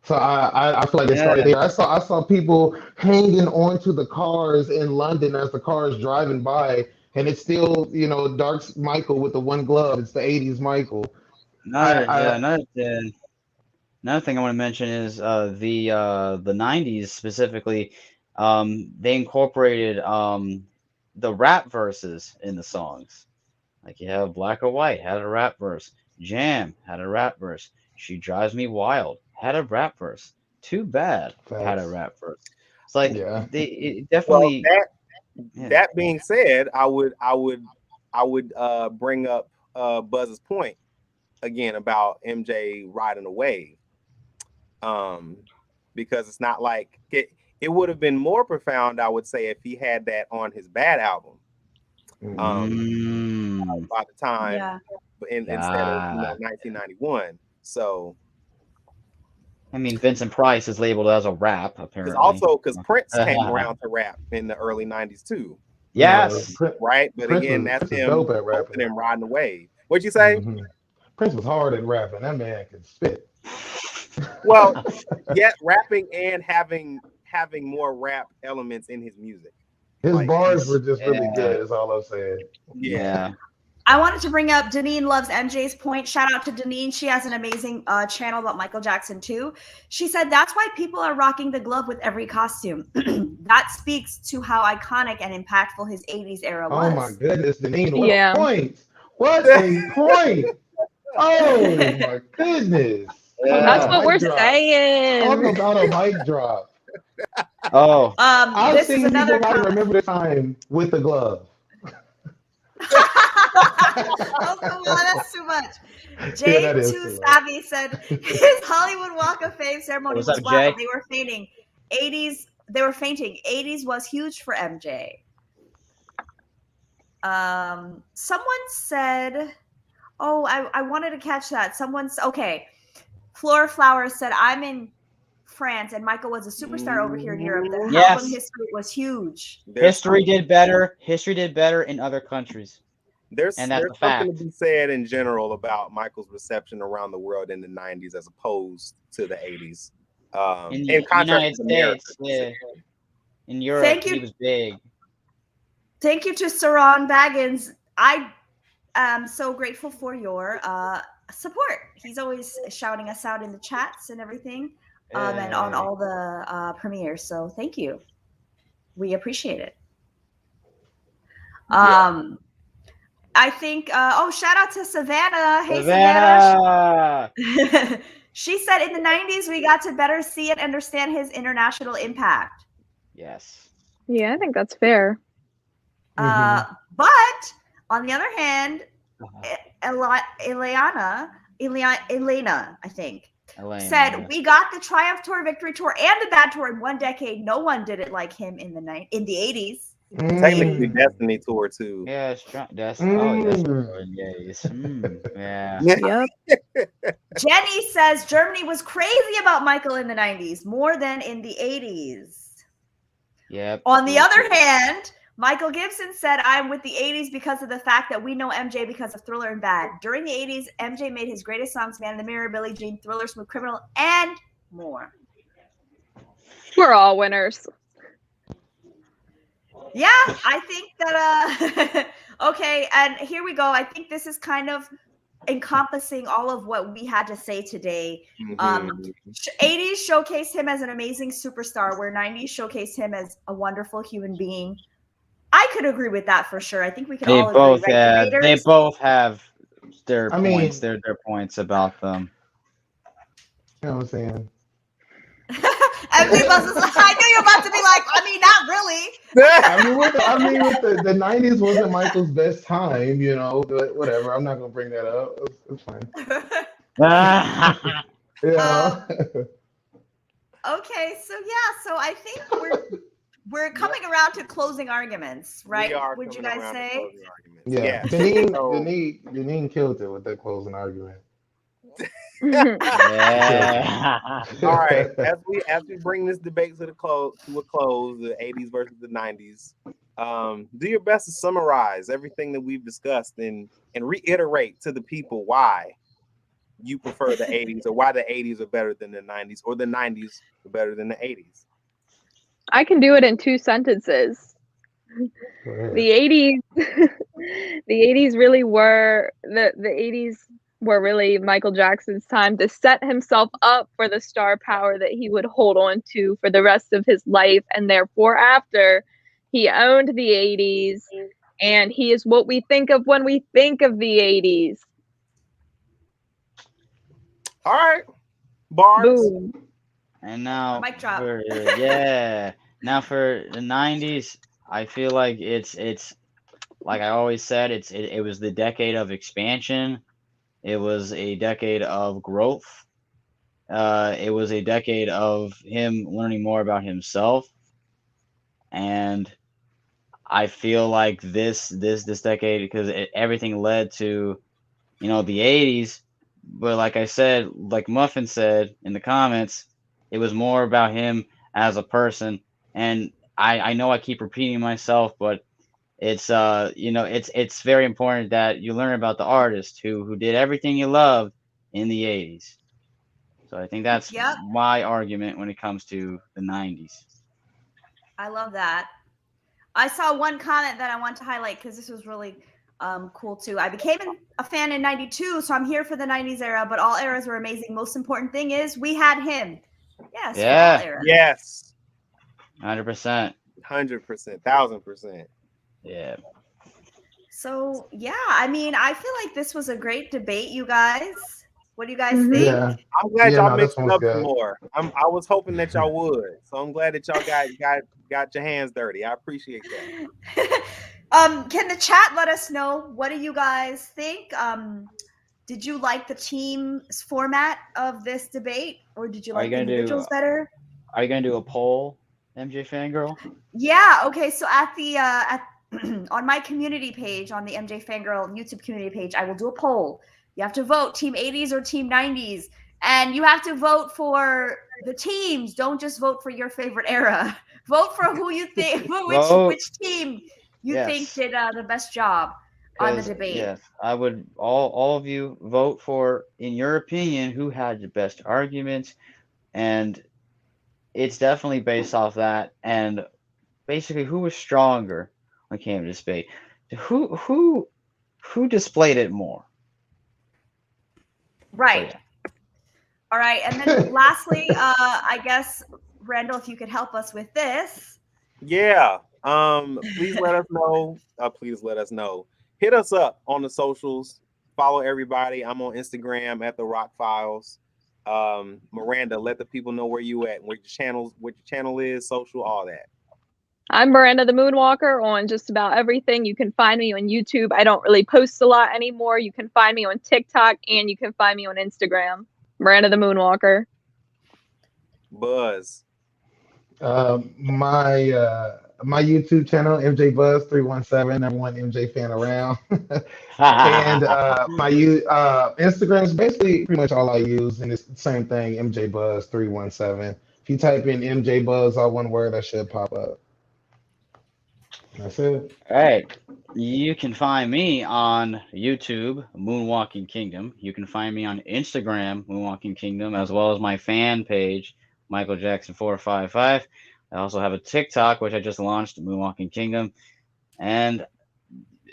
So I feel like it started there. I saw people hanging onto the cars in London as the cars driving by, and it's still, dark Michael with the one glove. It's the 80s Michael. Another thing I want to mention is the 90s specifically. They incorporated the rap verses in the songs. Like you have Black or White had a rap verse. Jam had a rap verse. She Drives Me Wild had a rap verse. Too Bad had a rap verse. It's like it definitely. Well, that being said, I would bring up Buzz's point again about MJ riding a wave. Because it's not like it would have been more profound, I would say, if he had that on his Bad album. By the time instead of 1991. So I mean, Vincent Price is labeled as a rap, apparently. Also, because Prince came around to rap in the early 90s too. Yes. Right? But Prince again, was that's him dope at rapping. and riding the wave. What'd you say? Mm-hmm. Prince was hard at rapping. That man could spit. Well, yeah, rapping and having more rap elements in his music. His bars were just really good, is all I'm saying. Yeah. I wanted to bring up Deneen loves MJ's point. Shout out to Deneen. She has an amazing channel about Michael Jackson too. She said that's why people are rocking the glove with every costume. That speaks to how iconic and impactful his 80s era was. Oh my goodness, Deneen, what a point. What a point. Oh my goodness. That's what we're saying. Talk about a mic drop. Oh. I've this seen is another people not remember the time with the glove. Oh, come on, that's too much. Jay Too Savvy said his Hollywood Walk of Fame ceremony was wild. They were fainting. 80s, they were fainting. 80s was huge for MJ. Someone said, oh, I wanted to catch that. Okay. Floor Flowers said, I'm in France and Michael was a superstar over here in Europe. The album history was huge. History did better in other countries. There's something to be said in general about Michael's reception around the world in the 90s as opposed to the 80s. In the United States, in Europe, he was big. Thank you to Saran Baggins. I am so grateful for your support. He's always shouting us out in the chats and everything, and on all the premieres. So thank you. We appreciate it. I think, shout out to Savannah. Hey, Savannah. She said in the 90s, we got to better see and understand his international impact. Yes. Yeah, I think that's fair. But on the other hand, Elena, I think, said we got the Triumph Tour, Victory Tour, and the Bad Tour in one decade. No one did it like him in the 80s. Technically, Destiny Tour too. Yeah, Destiny. Yeah. Yep. Jenny says Germany was crazy about Michael in the 90s, more than in the 80s. Yep. On the other hand, Michael Gibson said, I'm with the 80s because of the fact that we know MJ because of Thriller and Bad. During the 80s, MJ made his greatest songs, Man in the Mirror, Billie Jean, Thriller, Smooth Criminal, and more. We're all winners. Yeah, I think that okay, and here we go. I think this is kind of encompassing all of what we had to say today. Mhm. 80s showcased him as an amazing superstar, where 90s showcased him as a wonderful human being. I could agree with that for sure. I think we can They all agree, both, right, they debaters? both have their I points. mean, Their points about them. you know what I'm saying? MJ Buzz is like, I knew you were about to be like, I mean, not really. With the '90s wasn't Michael's best time, you know. But whatever, I'm not gonna bring that up. It's fine. You know. Okay, so yeah, so I think we're coming around to closing arguments, right? We are Would you coming guys around to say? closing arguments. Yeah, Yes. So, Janine killed it with that closing argument. Yeah. all right, as we bring this debate to a close, the 80s versus the 90s. Do your best to summarize everything that we've discussed and reiterate to the people why you prefer the 80s, or why the 80s are better than the 90s, or the 90s are better than the 80s. I can do it in 2 sentences. Go ahead. The 80s the 80s really were the 80s were really Michael Jackson's time to set himself up for the star power that he would hold on to for the rest of his life, and therefore after he owned the 80s, and he is what we think of when we think of the 80s. All right, bars. Boom. And now, Mic drop. now for the 90s, I feel like it's like I always said, it was the decade of expansion. It was a decade of growth. It was a decade of him learning more about himself, and I feel like this decade, because everything led to, the 80s. But like I said, like Muffin said in the comments, it was more about him as a person. And I know I keep repeating myself, but it's it's very important that you learn about the artist who did everything you loved in the 80s. So I think that's Yep, my argument when it comes to the 90s. I love that. I saw one comment that I want to highlight because this was really cool too. I became a fan in '92, so I'm here for the '90s era. But all eras were amazing. Most important thing is we had him. Yes, for all Yeah, eras. Yes, 100%. 100%, 1000%. Yeah. So yeah, I mean, I feel like this was a great debate, you guys. What do you guys Mhm. think? Yeah, I'm glad yeah, y'all no, mixed this it one's up some good. more. I was hoping that y'all would, so I'm glad that y'all got your hands dirty. I appreciate that. Can the chat let us know, what do you guys think? Did you like the team's format of this debate, or did you Are you like the gonna do individuals better? Are you gonna do a poll, MJ Fangirl? Yeah. Okay. So at the at on my community page, on the MJ Fangirl YouTube community page, I will do a poll. You have to vote team 80s or team 90s, and you have to vote for the teams. Don't just vote for your favorite era. Vote for who you think, Vote. which team you think Yes. did the best job on the Because debate. yes, I would all of you vote for, in your opinion, who had the best arguments, and it's definitely based off that, and basically who was stronger when it came to this debate. Who displayed it more? So Right. yeah. All right. And then lastly, I guess, Randall, if you could help us with this. Yeah. Please let us know. Please let us know. Hit us up on the socials. Follow everybody. I'm on Instagram at the Rock Files. Miranda, let the people know where you at, what your channel is, social, all that. I'm Miranda the Moonwalker on just about everything. You can find me on YouTube. I don't really post a lot anymore. You can find me on TikTok, and you can find me on Instagram. Miranda the Moonwalker. Buzz. My YouTube channel, MJ Buzz 317. Everyone MJ fan around. And Instagram is basically pretty much all I use, and it's the same thing, MJ Buzz 317. If you type in MJ Buzz, all one word, that should pop up. That's it. All right. You can find me on YouTube, Moonwalking Kingdom. You can find me on Instagram, Moonwalking Kingdom, as well as my fan page, Michael Jackson 455. I also have a TikTok, which I just launched, Moonwalking Kingdom. And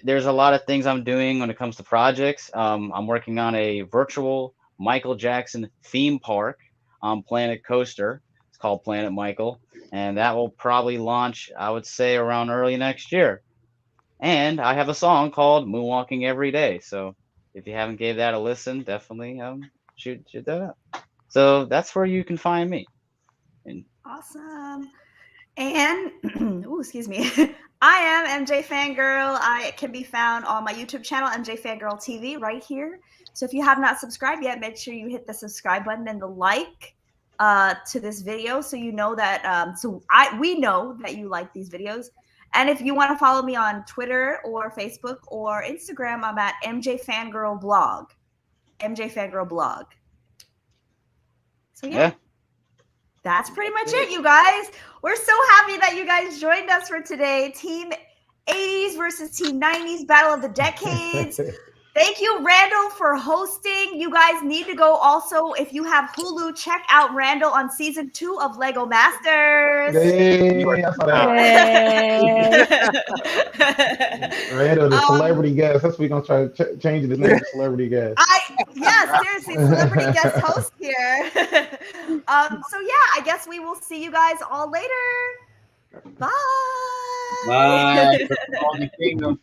there's a lot of things I'm doing when it comes to projects. I'm working on a virtual Michael Jackson theme park on Planet Coaster. It's called Planet Michael. And that will probably launch, I would say, around early next year. And I have a song called Moonwalking Every Day. So if you haven't gave that a listen, definitely shoot that up. So that's where you can find me. And Awesome. And, ooh, excuse me. I am MJ Fangirl. I can be found on my YouTube channel, MJ Fangirl TV, right here. So if you have not subscribed yet, make sure you hit the subscribe button and the like to this video, so you know that. We know that you like these videos. And if you want to follow me on Twitter or Facebook or Instagram, I'm at MJ Fangirl Blog. MJ Fangirl Blog. So yeah. That's pretty much it, you guys. We're so happy that you guys joined us for today. Team 80s versus Team 90s, Battle of the Decades. Thank you, Randall, for hosting. You guys need to go also, if you have Hulu, check out Randall on season 2 of Lego Masters. Yay, I saw that. Randall, the celebrity guest. That's what we're going to try to change the name to celebrity guest. Yeah, seriously, celebrity guest host here. So yeah, I guess we will see you guys all later. Bye. bye.